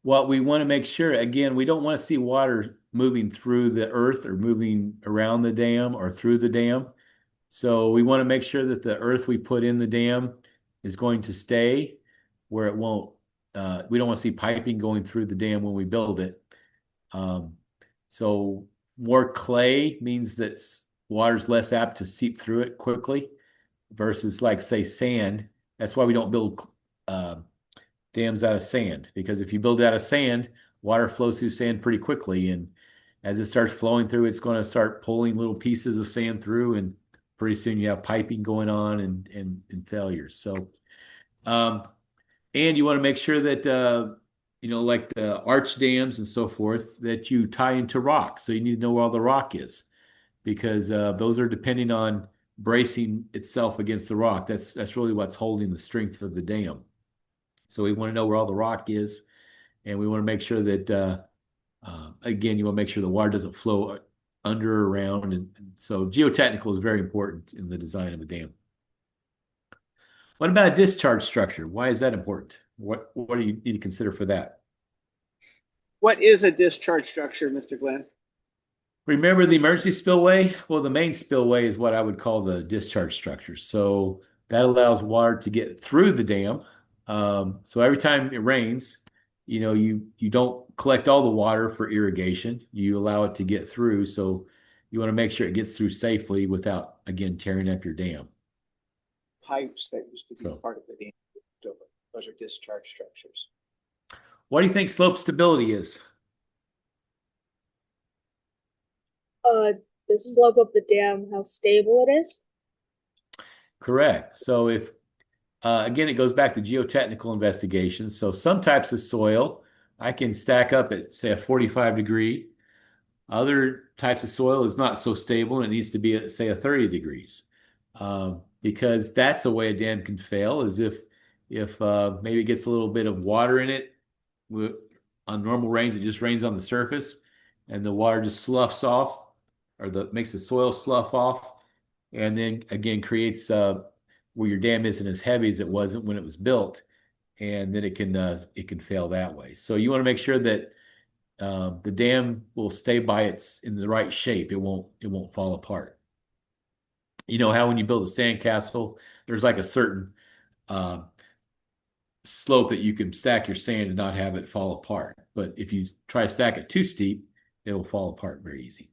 what we want to make sure, again, we don't want to see water moving through the earth or moving around the dam or through the dam. So we want to make sure that the earth we put in the dam is going to stay where it won't. We don't want to see piping going through the dam when we build it. So more clay means that water's less apt to seep through it quickly versus like say sand. That's why we don't build dams out of sand, because if you build out of sand, water flows through sand pretty quickly, and as it starts flowing through, it's going to start pulling little pieces of sand through, and pretty soon you have piping going on and failures. So, and you want to make sure that like the arch dams and so forth, that you tie into rock. So you need to know where all the rock is, because those are depending on bracing itself against the rock. That's really what's holding the strength of the dam. So we want to know where all the rock is, and we want to make sure that again, you want to make sure the water doesn't flow under or around, and so geotechnical is very important in the design of a dam. What about a discharge structure? Why is that important? What do you need to consider for that? What is a discharge structure, Mr. Glenn? Remember the emergency spillway? Well, the main spillway is what I would call the discharge structure. So that allows water to get through the dam. So every time it rains, you don't collect all the water for irrigation. You allow it to get through. So you want to make sure it gets through safely without, again, tearing up your dam. Pipes that used to be So, part of the dam. Those are discharge structures. what do you think slope stability is? The slope of the dam, how stable it is. Correct. So if again, it goes back to geotechnical investigations. So some types of soil I can stack up at, say, a 45 degree. Other types of soil is not so stable and it needs to be at, say, a 30 degrees. Because that's the way a dam can fail is if maybe it gets a little bit of water in it. On normal rains, it just rains on the surface and the water just sloughs off or makes the soil slough off and then again creates where your dam isn't as heavy as it wasn't when it was built, and then it can fail that way. So you want to make sure that the dam will stay by its in the right shape. It won't fall apart. You know how when you build a sandcastle, there's like a certain uh, slope that you can stack your sand and not have it fall apart. But if you try to stack it too steep, it'll fall apart very easy.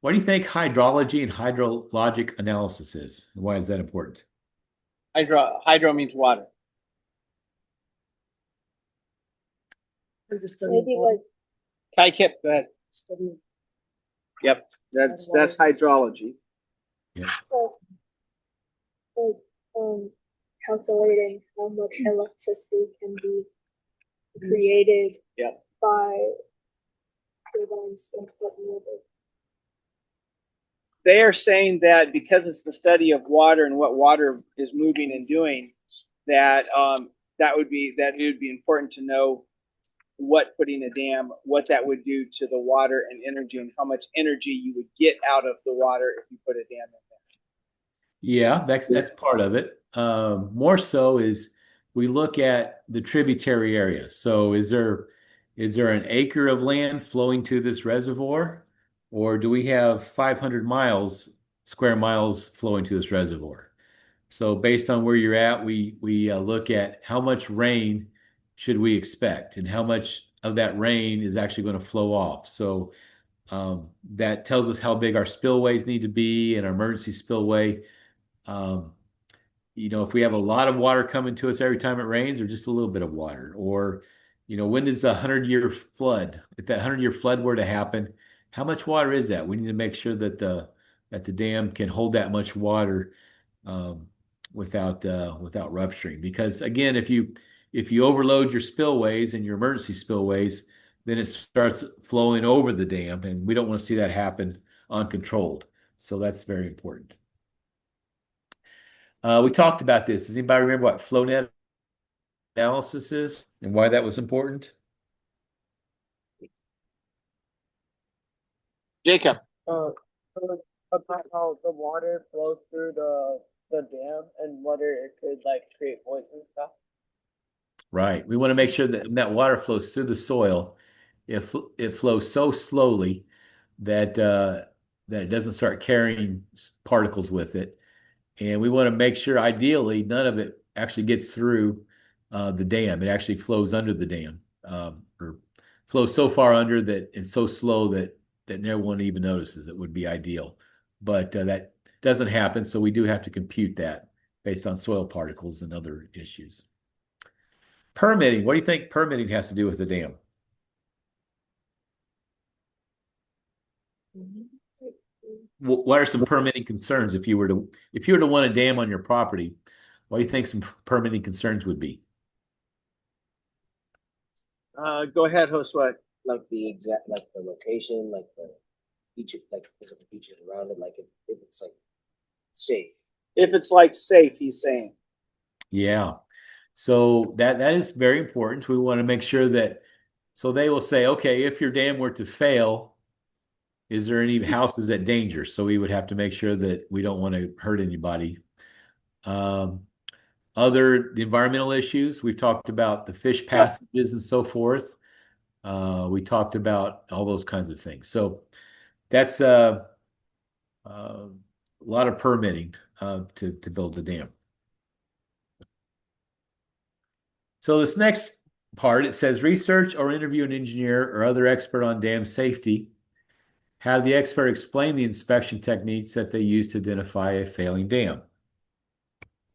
What do you think hydrology and hydrologic analysis is? And why is that important? Hydro means water. Maybe like Kai Kip, go ahead. Yep, that's hydrology. Yeah. like calculating how much electricity can be created Yep. by turbines and whatnot. They are saying that because it's the study of water and what water is moving and doing, that it would be important to know what putting a dam, what that would do to the water and energy, and how much energy you would get out of the water if you put a dam in there. Yeah, that's part of it. More so is we look at the tributary area. So is there an acre of land flowing to this reservoir, or do we have 500 square miles flowing to this reservoir? So based on where you're at, we look at how much rain should we expect, and how much of that rain is actually going to flow off. So that tells us how big our spillways need to be and our emergency spillway. Um, if we have a lot of water coming to us every time it rains, or just a little bit of water, or when does a 100-year flood, if that 100-year flood were to happen, how much water is that? We need to make sure that the dam can hold that much water um, without rupturing. Because again, if you overload your spillways and your emergency spillways, then it starts flowing over the dam, and we don't want to see that happen uncontrolled. So that's very important. We talked about this. Does anybody remember what flow net analysis is and why that was important? Jacob. So about how the water flows through the dam and whether it could like create poison and stuff. Right. We want to make sure that when that water flows through the soil, it flows so slowly that it doesn't start carrying particles with it. And we want to make sure, ideally, none of it actually gets through the dam. It actually flows under the dam, or flows so far under that it's so slow that no one even notices. It would be ideal, but that doesn't happen. So we do have to compute that based on soil particles and other issues. Permitting. What do you think permitting has to do with the dam? What are some permitting concerns if you were to want a dam on your property? What do you think some permitting concerns would be? Go ahead, Josue. Like the exact, like the location, like the feature, like the features around it, like if it's like safe. If it's like safe, he's saying. Yeah. So that is very important. We want to make sure that, so they will say, okay, if your dam were to fail, is there any houses at danger? So we would have to make sure that we don't want to hurt anybody. Um, the environmental issues, we've talked about the fish passages and so forth. We talked about all those kinds of things. So that's a lot of permitting to build the dam. So this next part, it says research or interview an engineer or other expert on dam safety. Have the expert explain the inspection techniques that they use to identify a failing dam.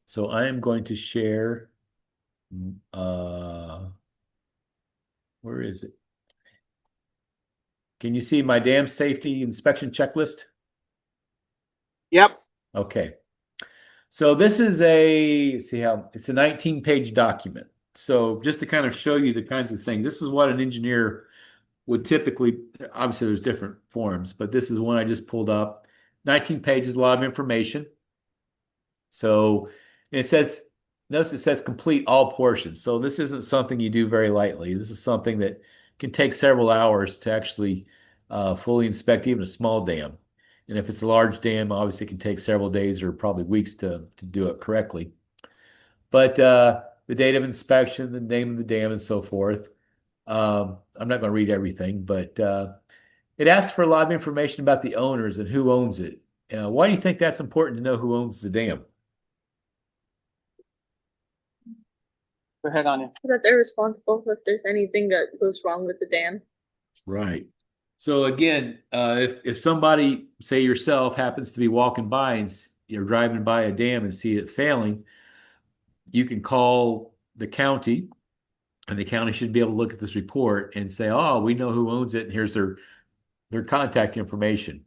So I am going to share, where is it? Can you see my dam safety inspection checklist? Yep. Okay. So this is it's a 19-page document. So just to kind of show you the kinds of things, this is what an engineer would typically, obviously there's different forms, but this is one I just pulled up. 19 pages, a lot of information. So it says, notice it says complete all portions. So this isn't something you do very lightly. This is something that can take several hours to actually fully inspect even a small dam. And if it's a large dam, obviously it can take several days or probably weeks to do it correctly. But the date of inspection, the name of the dam, and so forth. I'm not going to read everything, but it asks for a lot of information about the owners and who owns it. Why do you think that's important to know who owns the dam? Go ahead, Anya. That they're responsible if there's anything that goes wrong with the dam. Right. So again, if somebody, say yourself, happens to be walking by and you're driving by a dam and see it failing, you can call the county, and the county should be able to look at this report and say, "Oh, we know who owns it, and here's their contact information.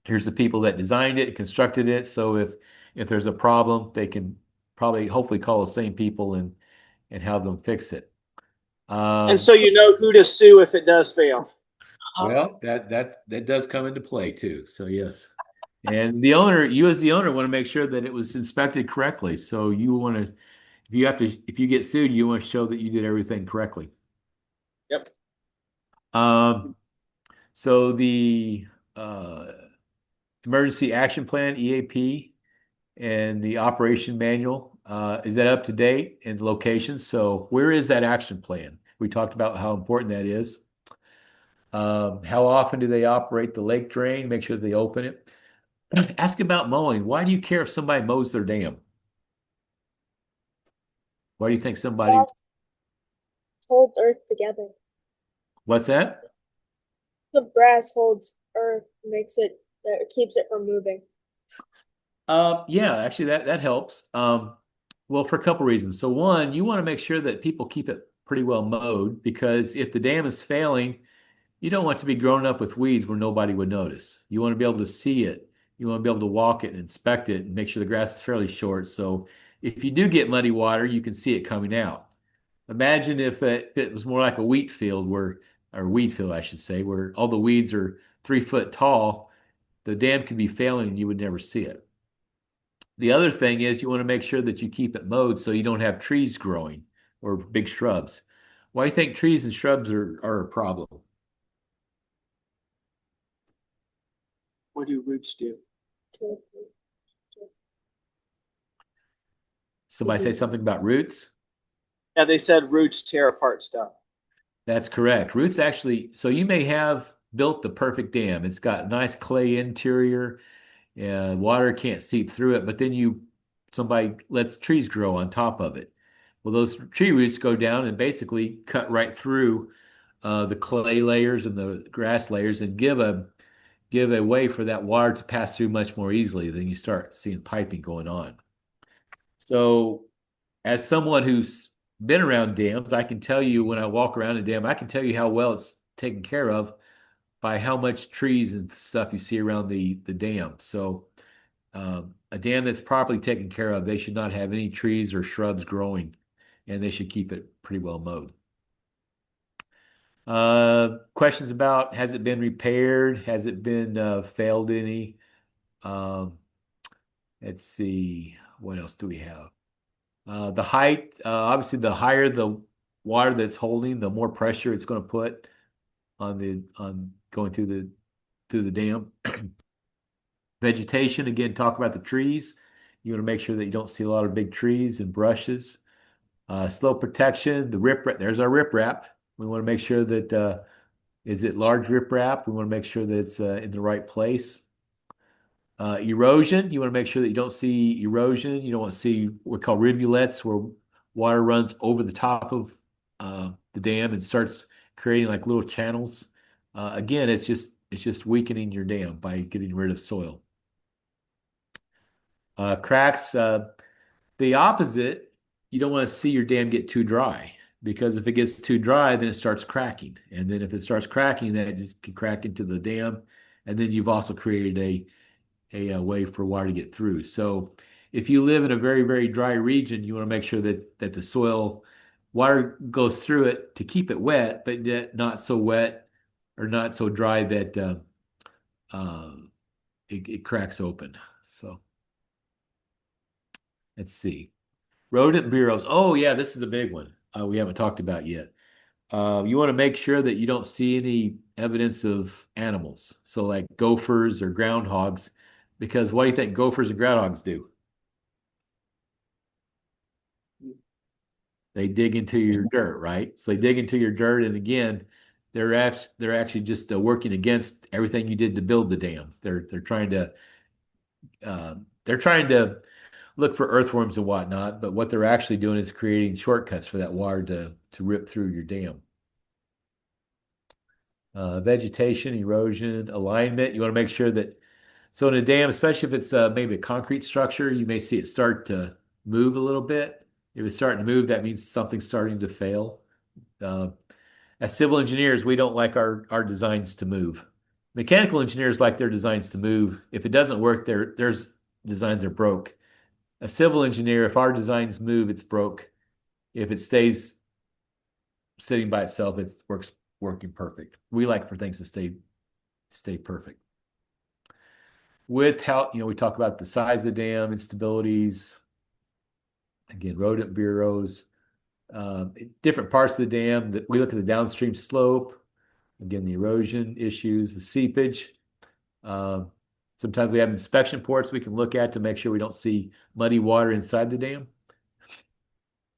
Here's the people that designed it, constructed it. So if there's a problem, they can probably hopefully call the same people and have them fix it." And so you know who to sue if it does fail. Well, that does come into play too. So yes. And the owner, you as the owner want to make sure that it was inspected correctly. So you want to, if you get sued, you want to show that you did everything correctly. Yep. So the uh, emergency action plan, EAP, and the operation manual, is that up to date and locations? So where is that action plan? We talked about how important that is. How often do they operate the lake drain? Make sure they open it. Ask about mowing. Why do you care if somebody mows their dam? Why do you think somebody, Grass holds earth together. what's that? The grass holds earth, makes it keeps it from moving. Yeah, actually that helps. Well, for a couple reasons. So one, you want to make sure that people keep it pretty well mowed because if the dam is failing, you don't want to be growing up with weeds where nobody would notice. You want to be able to see it. You want to be able to walk it and inspect it and make sure the grass is fairly short. So if you do get muddy water, you can see it coming out. Imagine if it was more like a wheat field or weed field, I should say, where all the weeds are 3 foot tall. The dam could be failing and you would never see it. The other thing is you want to make sure that you keep it mowed so you don't have trees growing or big shrubs. Why do you think trees and shrubs are a problem? What do roots do? Somebody say something about roots? Yeah, they said roots tear apart stuff. That's correct. Roots actually, so you may have built the perfect dam. It's got nice clay interior, and water can't seep through it, but then somebody lets trees grow on top of it. Well, those tree roots go down and basically cut right through the clay layers and the grass layers and give a way for that water to pass through much more easily. Then you start seeing piping going on. So as someone who's been around dams, I can tell you when I walk around a dam, I can tell you how well it's taken care of by how much trees and stuff you see around the dam. So a dam that's properly taken care of, they should not have any trees or shrubs growing, and they should keep it pretty well mowed. Questions about has it been repaired? Has it been failed any? Um, let's see, what else do we have? The height, obviously, the higher the water that's holding, the more pressure it's going to put on going through the dam. Vegetation, again, talk about the trees. You want to make sure that you don't see a lot of big trees and brushes. Slope protection, the riprap. There's our riprap. We want to make sure that is it large riprap? We want to make sure that it's in the right place. Erosion, you want to make sure that you don't see erosion. You don't want to see what we call rivulets, where water runs over the top of the dam and starts creating like little channels. Again, it's just weakening your dam by getting rid of soil. Cracks, the opposite, you don't want to see your dam get too dry because if it gets too dry, then it starts cracking. And then if it starts cracking, then it just can crack into the dam. And then you've also created a way for water to get through. So if you live in a very, very dry region, you want to make sure that the soil water goes through it to keep it wet, but yet not so wet or not so dry that uh, it cracks open. So let's see. Rodent bureaus. Oh yeah, this is a big one. We haven't talked about yet. You want to make sure that you don't see any evidence of animals. So like gophers or groundhogs, because what do you think gophers and groundhogs do? They dig into your dirt, right? So they dig into your dirt, and again, they're actually just working against everything you did to build the dam. Uh, they're trying to look for earthworms and whatnot, but what they're actually doing is creating shortcuts for that water to rip through your dam. Vegetation, erosion, alignment. You want to make sure that, so in a dam, especially if it's maybe a concrete structure, you may see it start to move a little bit. If it's starting to move, that means something's starting to fail. Uh, as civil engineers, we don't like our designs to move. Mechanical engineers like their designs to move. If it doesn't work, their designs are broke. A civil engineer, if our designs move, it's broke. If it stays sitting by itself, it working perfect. We like for things to stay perfect. With how, we talk about the size of the dam, instabilities, again, rodent bureaus, different parts of the dam. That we look at the downstream slope, again, the erosion issues, the seepage. Uh, Sometimes we have inspection ports we can look at to make sure we don't see muddy water inside the dam.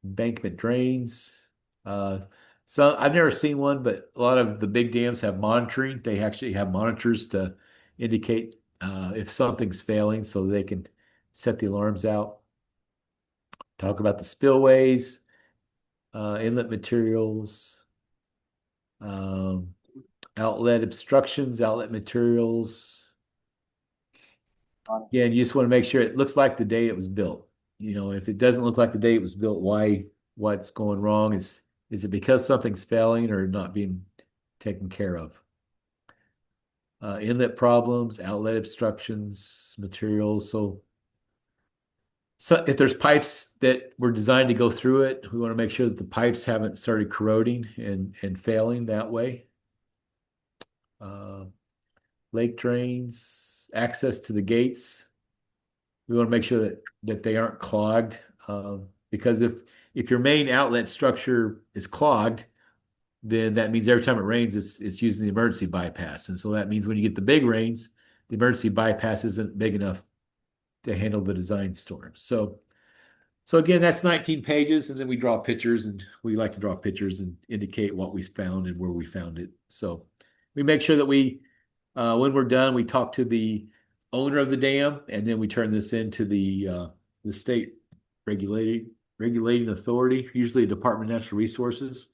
Embankment drains. So I've never seen one, but a lot of the big dams have monitoring. They actually have monitors to indicate if something's failing so they can set the alarms out. Talk about the spillways, inlet materials, um, outlet obstructions, outlet materials. Yeah, and you just want to make sure it looks like the day it was built. If it doesn't look like the day it was built, what's going wrong? Is it because something's failing or not being taken care of? Inlet problems, outlet obstructions, materials. So if there's pipes that were designed to go through it, we want to make sure that the pipes haven't started corroding and failing that way. Uh, Lake drains, access to the gates. We want to make sure that they aren't clogged, because if your main outlet structure is clogged, then that means every time it rains, it's using the emergency bypass, and so that means when you get the big rains, the emergency bypass isn't big enough to handle the design storm. So again, that's 19 pages, and then we draw pictures, and we like to draw pictures and indicate what we found and where we found it. So we make sure that when we're done, we talk to the owner of the dam, and then we turn this into the state regulating authority, usually Department of Natural Resources,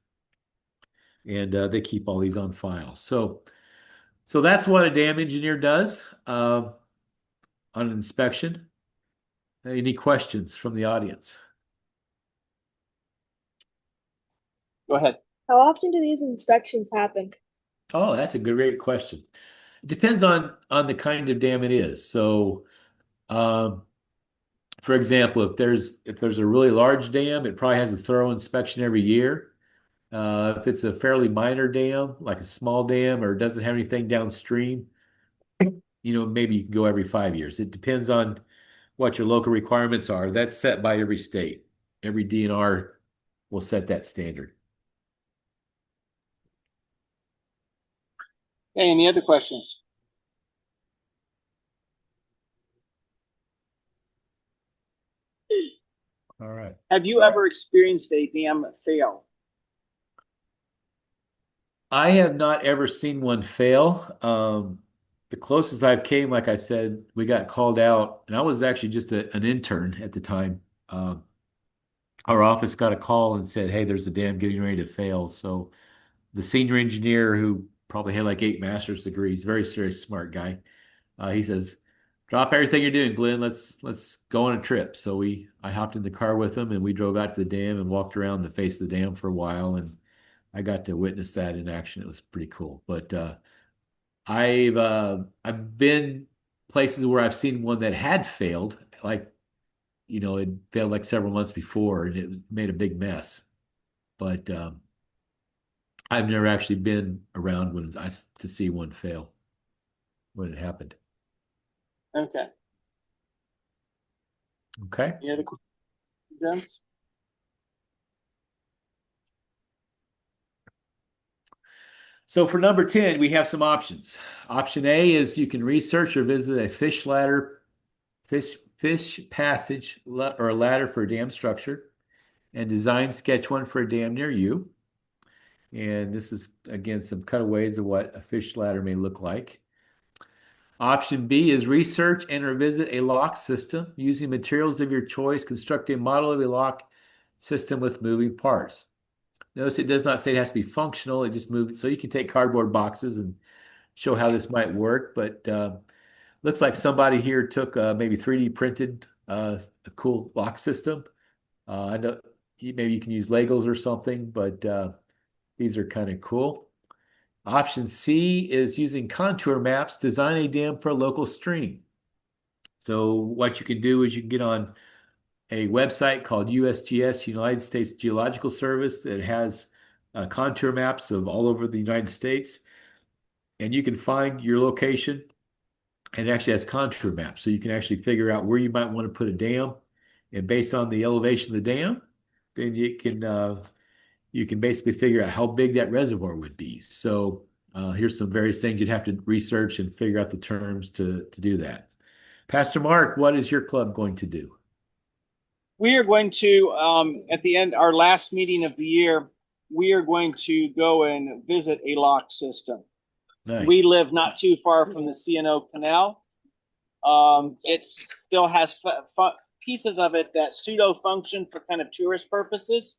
and they keep all these on file. So that's what a dam engineer does on an inspection. Any questions from the audience? Go ahead. How often do these inspections happen? Oh, that's a great question. It depends on the kind of dam it is. So, um, for example, if there's a really large dam, it probably has a thorough inspection every year. If it's a fairly minor dam, like a small dam, or doesn't have anything downstream, maybe you can go every 5 years. It depends on what your local requirements are. That's set by every state. Every DNR will set that standard. Hey, any other questions? All right. Have you ever experienced a dam fail? I have not ever seen one fail. The closest I've came, like I said, we got called out, and I was actually just an intern at the time. Um, our office got a call and said, "Hey, there's a dam getting ready to fail." So the senior engineer, who probably had like 8 master's degrees, very serious, smart guy, he says, "Drop everything you're doing, Glenn. Let's go on a trip." So I hopped in the car with him, and we drove out to the dam and walked around the face of the dam for a while, and I got to witness that in action. It was pretty cool. But I've been places where I've seen one that had failed, like it failed like several months before, and made a big mess. But I've never actually been around to see one fail when it happened. Okay. Okay. Any other questions? So for number 10, we have some options. Option A is you can research or visit a fish passage or a ladder for a dam structure and design sketch one for a dam near you. And this is, again, some cutaways of what a fish ladder may look like. Option B is research and or visit a lock system using materials of your choice. Construct a model of a lock system with moving parts. Notice it does not say it has to be functional. It just moves. So you can take cardboard boxes and show how this might work. But looks like somebody here took maybe 3D printed a cool lock system. I know maybe you can use Legos or something, but these are kind of cool. Option C is using contour maps, design a dam for a local stream. So what you can do is you can get on a website called USGS, United States Geological Service, that has contour maps of all over the United States, and you can find your location, and it actually has contour maps, so you can actually figure out where you might want to put a dam, and based on the elevation of the dam, then you can basically figure out how big that reservoir would be. So here's some various things you'd have to research and figure out the terms to do that. Pastor Mark, what is your club going to do? We are going to, at the end, our last meeting of the year, we are going to go and visit a lock system. Nice. We live not too far from the CNO Canal. It still has pieces of it that pseudo function for kind of tourist purposes.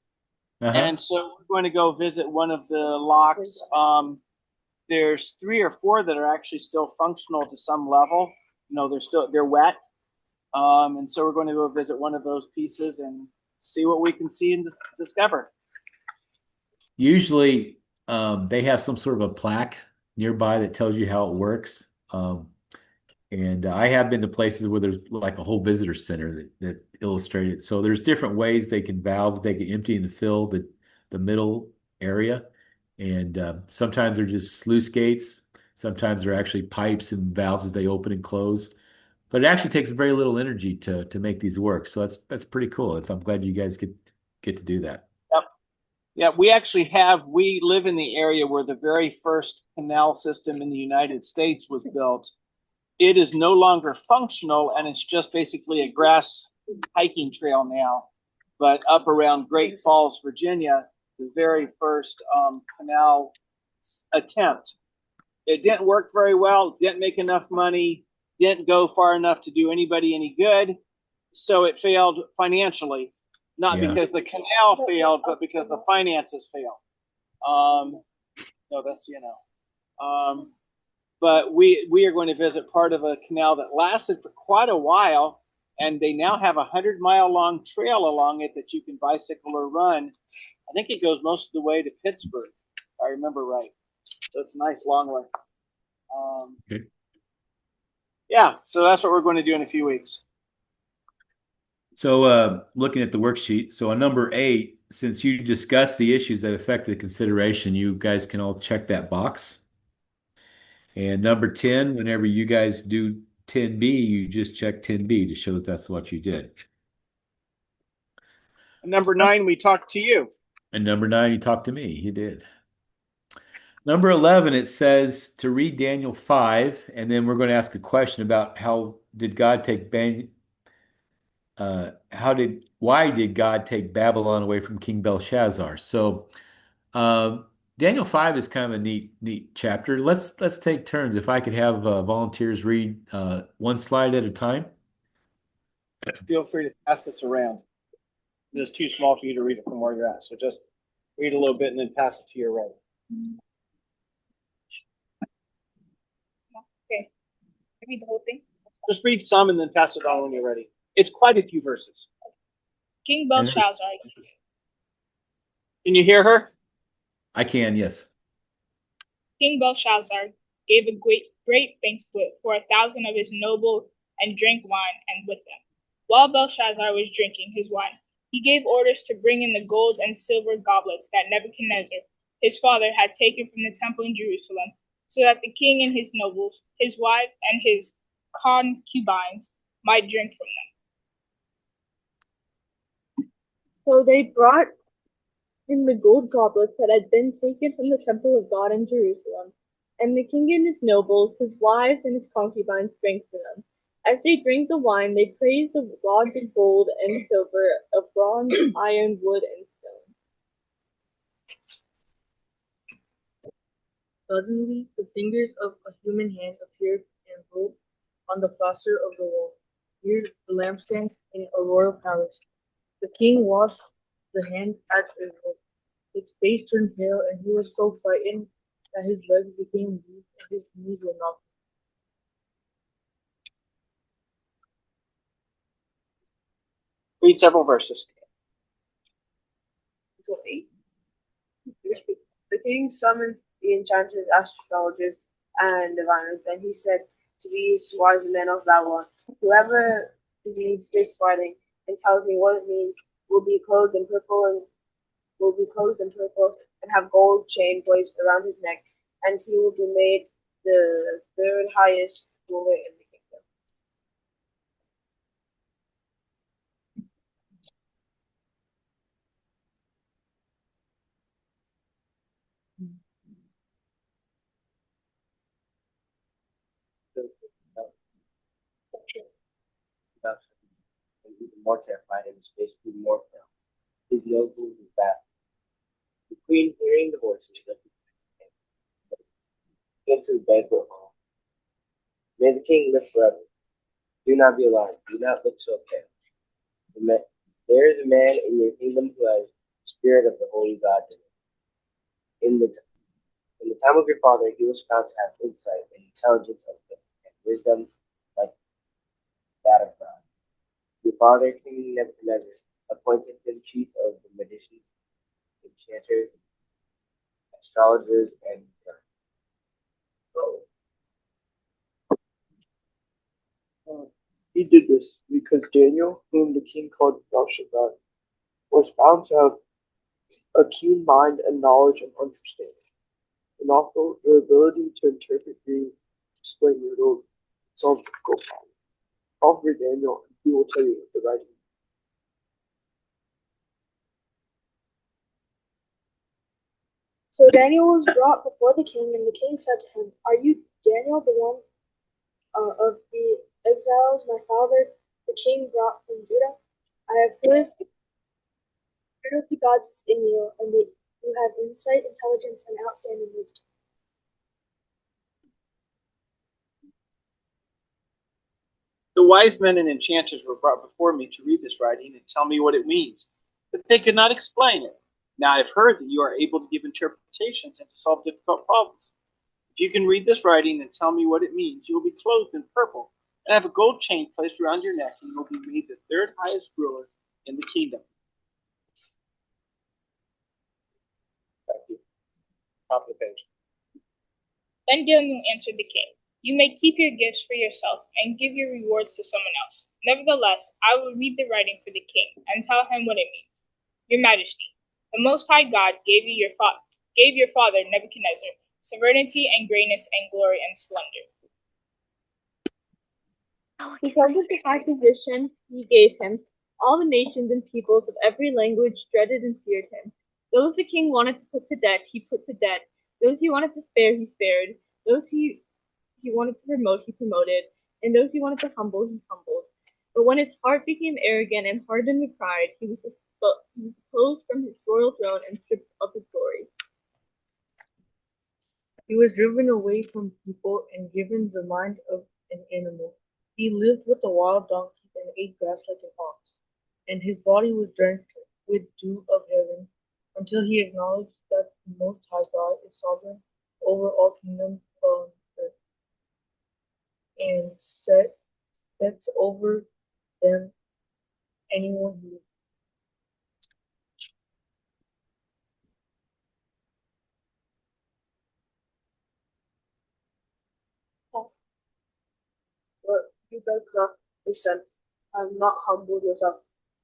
And so we're going to go visit one of the locks. There's 3 or 4 that are actually still functional to some level. They're wet. And so we're going to go visit one of those pieces and see what we can see and discover. Usually, they have some sort of a plaque nearby that tells you how it works. And I have been to places where there's like a whole visitor center that illustrate it. So there's different ways they can valve, they can empty and fill the middle area. And sometimes they're just sluice gates. Sometimes they're actually pipes and valves that they open and close. But it actually takes very little energy to make these work. So that's pretty cool. I'm glad you guys get to do that. Yep. Yeah, we live in the area where the very first canal system in the United States was built. It is no longer functional, and it's just basically a grass hiking trail now. But up around Great Falls, Virginia, the very first canal attempt, it didn't work very well, didn't make enough money, didn't go far enough to do anybody any good. So it failed financially, not because the canal failed, but because the finances failed. No, that's, but we are going to visit part of a canal that lasted for quite a while, and they now have 100-mile long trail along it that you can bicycle or run. I think it goes most of the way to Pittsburgh, if I remember right. So it's a nice long way. Okay. Yeah, so that's what we're going to do in a few weeks. So looking at the worksheet, so on number 8, since you discussed the issues that affected consideration, you guys can all check that box. And number 10, whenever you guys do 10B, you just check 10B to show that that's what you did. And number 9, we talked to you. And number 9, you talked to me. You did. Number 11, it says to read Daniel 5, and then we're going to ask a question about why did God take Babylon away from King Belshazzar? So Daniel 5 is kind of a neat chapter. Let's take turns. If I could have volunteers read one slide at a time. Feel free to pass this around. It's too small for you to read it from where you're at. So just read a little bit and then pass it to your right. Okay. Read the whole thing. Just read some and then pass it on when you're ready. It's quite a few verses. King And there's- Belshazzar. Can you hear her? I can, yes. King Belshazzar gave a great banquet for 1,000 of his nobles and drank wine and with them. While Belshazzar was drinking his wine, he gave orders to bring in the gold and silver goblets that Nebuchadnezzar, his father, had taken from the temple in Jerusalem, so that the king and his nobles, his wives, and his concubines might drink from them. So they brought in the gold goblets that had been taken from the temple of God in Jerusalem, and the king and his nobles, his wives, and his concubines drank from them. As they drank the wine, they praised the gods of gold and silver, of bronze, iron, wood, and stone. Suddenly, the fingers of a human hand appeared and wrote on the plaster of the wall, near the lampstand in a royal palace. The king watched the hand as it wrote. His face turned pale, and he was so frightened that his legs became weak and his knees were knocked. Read several verses. So 8. The king summoned the enchanters, astrologers, and diviners. Then he said to these wise men of Babylon, whoever reads this writing and tells me what it means will be clothed in purple and have gold chain placed around his neck, and he will be made the third highest ruler in the kingdom. And even more terrified, and his face grew more pale. His nose moved his back. The queen, hearing the voices, came to the banquet hall. May the king live forever. Do not be alarmed. Do not look so pale. There is a man in your kingdom who has the spirit of the holy God in him. In the time of your father, he was found to have insight and intelligence of him, and wisdom like that of God. Your father, King Nebuchadnezzar, appointed him chief of the magicians, enchanters, astrologers, and He did this because Daniel, whom the king called Belshazzar, was found to have a keen mind and knowledge and understanding, and also the ability to interpret dreams, explain riddles, and solve difficult problems. Call for Daniel, and he will tell you what the writing means. So Daniel was brought before the king, and the king said to him, "Are you Daniel, the one of the exiles my father, the king, brought from Judah? I have heard the spirit of the gods is in you, and that you have insight, intelligence, and outstanding wisdom." The wise men and enchanters were brought before me to read this writing and tell me what it means, but they could not explain it. Now I have heard that you are able to give interpretations and to solve difficult problems. If you can read this writing and tell me what it means, you will be clothed in purple and have a gold chain placed around your neck, and you will be made the third highest ruler in the kingdom. Thank you. Top of the page. Then Daniel answered the king, "You may keep your gifts for yourself and give your rewards to someone else. Nevertheless, I will read the writing for the king and tell him what it means. Your Majesty, the Most High God gave your father Nebuchadnezzar sovereignty and greatness and glory and splendor. Because of the high position he gave him, all the nations and peoples of every language dreaded and feared him. Those the king wanted to put to death, he put to death. Those he wanted to spare, he spared. Those he wanted to promote, he promoted. And those he wanted to humble, he humbled. But when his heart became arrogant and hardened with pride, he was exposed from his royal throne and stripped of his glory. He was driven away from people and given the mind of an animal. He lived with the wild donkeys and ate grass like an ox, and his body was drenched with dew of heaven, until he acknowledged that the Most High God is sovereign over all kingdoms on earth, and sets over them anyone who. But you better listen. Have not humbled yourself.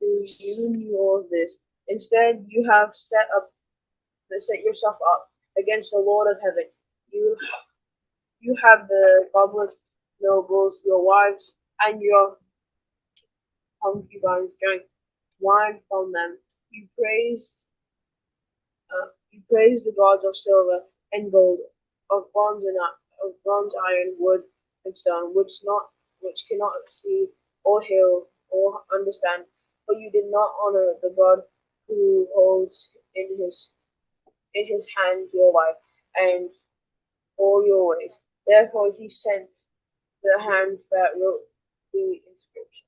Do you know this? Instead, you have set yourself up against the Lord of heaven. You you have the goblins, nobles, your wives, and your concubines drank wine from them. You praise the gods of silver and gold, of bronze, iron, wood, and stone, which cannot see or hear or understand. But you did not honor the God who holds in his hand your life and all your ways. Therefore he sent the hand that wrote the inscription.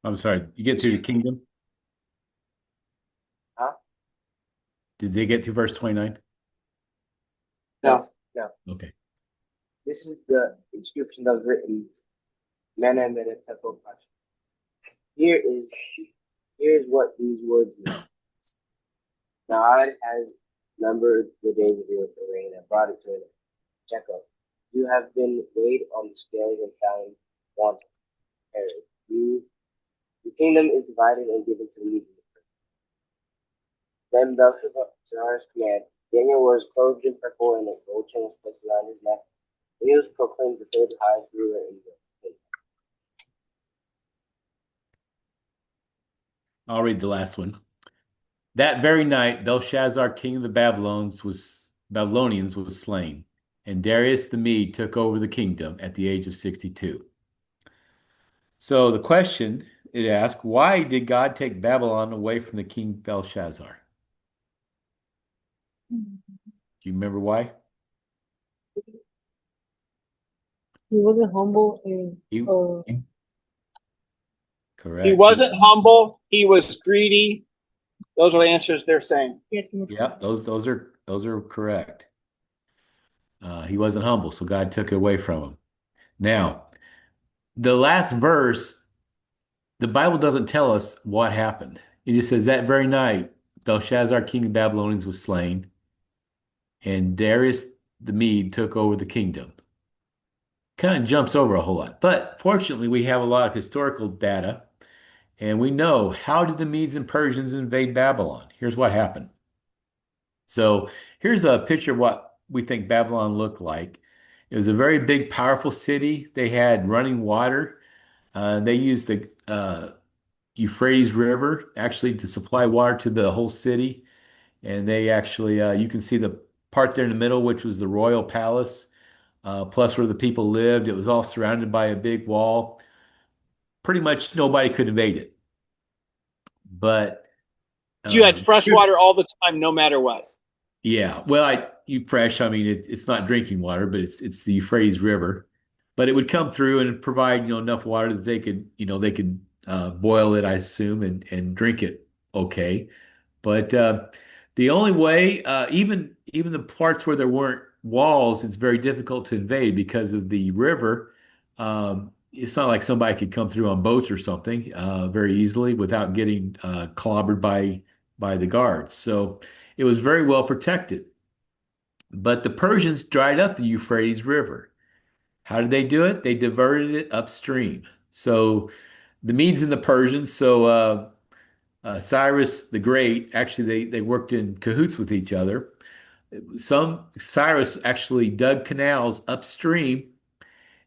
I'm sorry. You get through the kingdom? Huh? Did they get to verse 29? No. No. Okay. This is the inscription that was written Mene Mene Tekel Parsin. Here is here is what these words mean. God has numbered the days of your reign and brought it to an check up. You have been weighed on the scales and found wanting. Herod. The kingdom is divided and given to the needy. Then Belshazzar's command, Daniel was clothed in purple and a gold chain was placed around his neck. And he was proclaimed the third highest ruler in the kingdom. I'll read the last one. That very night, Belshazzar, king of the Babylonians, was slain, and Darius the Mede took over the kingdom at the age of 62. So the question it asks, why did God take Babylon away from the king Belshazzar? Do you remember why? He wasn't humble and He, He correct. wasn't humble. He was greedy. Those are the answers they're saying. Yep, those are correct. He wasn't humble, so God took it away from him. Now, the last verse, the Bible doesn't tell us what happened. It just says that very night, Belshazzar, king of Babylonians, was slain, and Darius the Mede took over the kingdom. Kind of jumps over a whole lot. But fortunately, we have a lot of historical data, and we know how did the Medes and Persians invade Babylon? Here's what happened. So here's a picture of what we think Babylon looked like. It was a very big, powerful city. They had running water. They used the Euphrates River actually to supply water to the whole city. And they actually, you can see the part there in the middle, which was the royal palace, plus where the people lived. It was all surrounded by a big wall. Pretty much nobody could invade it. But You had fresh here- water all the time, no matter what. yeah, well, you fresh. I mean, it's not drinking water, but it's the Euphrates River. But it would come through and provide enough water that they could boil it, I assume, and drink it okay. But the only way, even the parts where there weren't walls, it's very difficult to invade because of the river. It's not like somebody could come through on boats or something very easily without getting clobbered by the guards. So it was very well protected. But the Persians dried up the Euphrates River. How did they do it? They diverted it upstream. So the Medes and the Persians, Cyrus the Great, actually they worked in cahoots with each other. Cyrus actually dug canals upstream,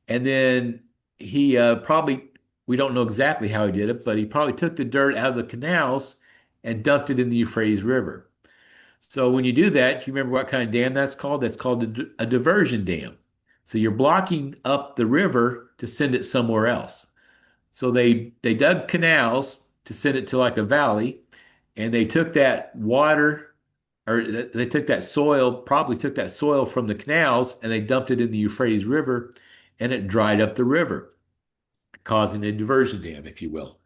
and then he probably, we don't know exactly how he did it, but he probably took the dirt out of the canals and dumped it in the Euphrates River. So when you do that, you remember what kind of dam that's called? That's called a diversion dam. So you're blocking up the river to send it somewhere else. So they dug canals to send it to like a valley, and they took that water or they took that soil, probably took that soil from the canals, and they dumped it in the Euphrates River, and it dried up the river, causing a diversion dam, if you will.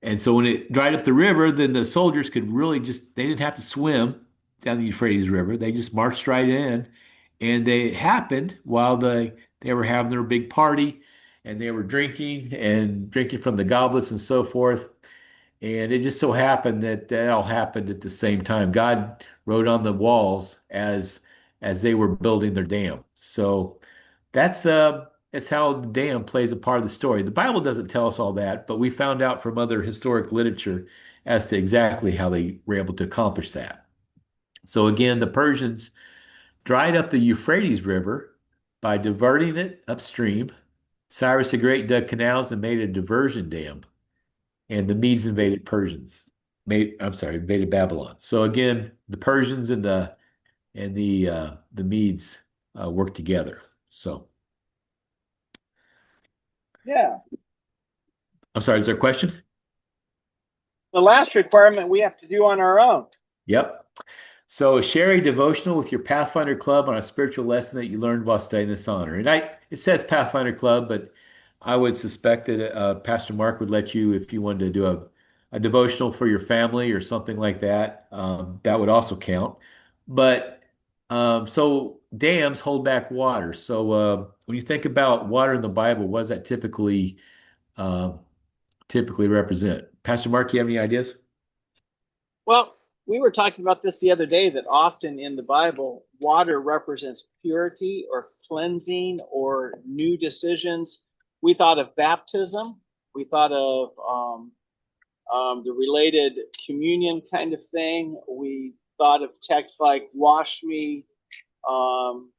And so when it dried up the river, then the soldiers could really just, they didn't have to swim down the Euphrates River. They just marched right in. And they happened while they were having their big party and they were drinking and drinking from the goblets and so forth. And it just so happened that that all happened at the same time. God wrote on the walls as they were building their dam. So that's how the dam plays a part of the story. The Bible doesn't tell us all that, but we found out from other historic literature as to exactly how they were able to accomplish that. So again, the Persians dried up the Euphrates River by diverting it upstream. Cyrus the Great dug canals and made a diversion dam, and the Medes invaded Babylon. So again, the Persians and the Medes worked together. So Yeah. I'm sorry, is there a question? The last requirement we have to do on our own. Yep. So share a devotional with your Pathfinder Club on a spiritual lesson that you learned while studying this honor. And it says Pathfinder Club, but I would suspect that Pastor Mark would let you, if you wanted to do a devotional for your family or something like that, that would also count. But so dams hold back water. So when you think about water in the Bible, what does that uh, typically represent? Pastor Mark, you have any ideas? Well, we were talking about this the other day that often in the Bible, water represents purity or cleansing or new decisions. We thought of baptism. We thought of the related communion kind of thing. We thought of texts like "wash me," um,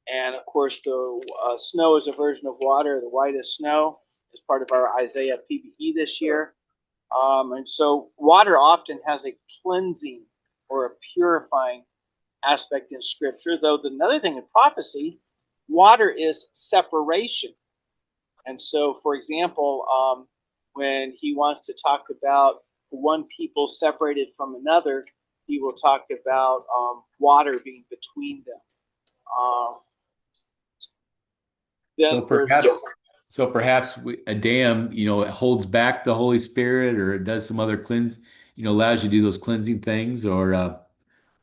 and of course, the snow is a version of water. The white as snow is part of our Isaiah PBE this year. And so water often has a cleansing or a purifying aspect in scripture, though another thing in prophecy, water is separation. And so, for example, when he wants to talk about one people separated from another, he will talk about water being between them. So Then there's perhaps, so perhaps a dam, it holds back the Holy Spirit, or it does some other allows you to do those cleansing things, or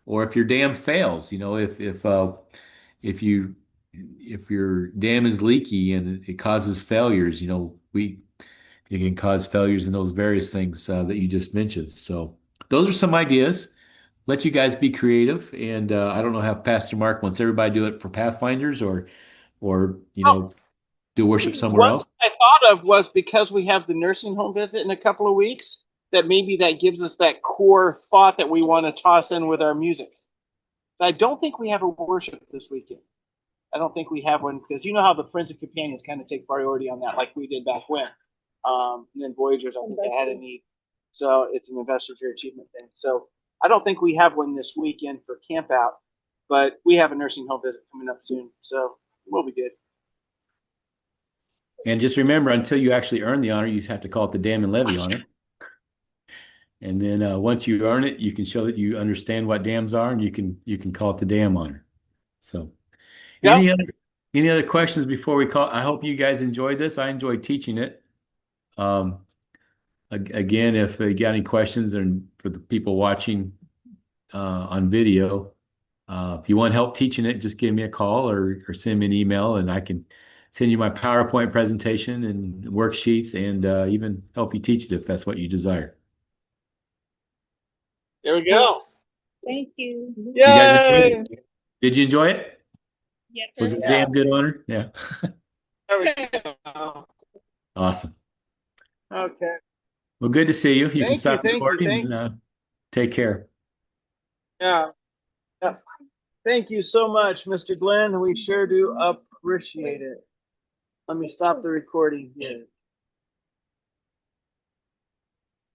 if your dam fails, if you if your dam is leaky and it causes failures, it can cause failures in those various things that you just mentioned. So those are some ideas. Let you guys be creative, and I don't know how Pastor Mark wants everybody to do it for Pathfinders, or do worship somewhere what else. I thought of was because we have the nursing home visit in a couple of weeks, that maybe that gives us that core thought that we want to toss in with our music. So I don't think we have a worship this weekend. I don't think we have one because you know how the Friends and Companions kind of take priority on that, like we did back when. And then Voyagers, I think they had a need. So it's an investor for achievement thing. So I don't think we have one this weekend for camp out, but we have a nursing home visit coming up soon. So we'll be good. And just remember, until you actually earn the honor, you have to call it the dam and levee honor. And then once you earn it, you can show that you understand what dams are, and you can call it the dam honor. So, Yeah. any other questions before we call? I hope you guys enjoyed this. I enjoyed teaching it. Um, again, if you got any questions, and for the people watching on video, if you want help teaching it, just give me a call or send me an email, and I can send you my PowerPoint presentation and worksheets, and even help you teach it if that's what you desire. There we go. Thank you. You guys enjoyed Yay! it? Did you enjoy it? Yes, Was sir. it a damn good honor? Yeah. There we go. Awesome. Okay. Well, good to see you. You can Thank you. stop Thank you. recording and take care. Yeah. Yeah. Thank you so much, Mr. Glenn. We sure do appreciate it. Let me stop the recording here.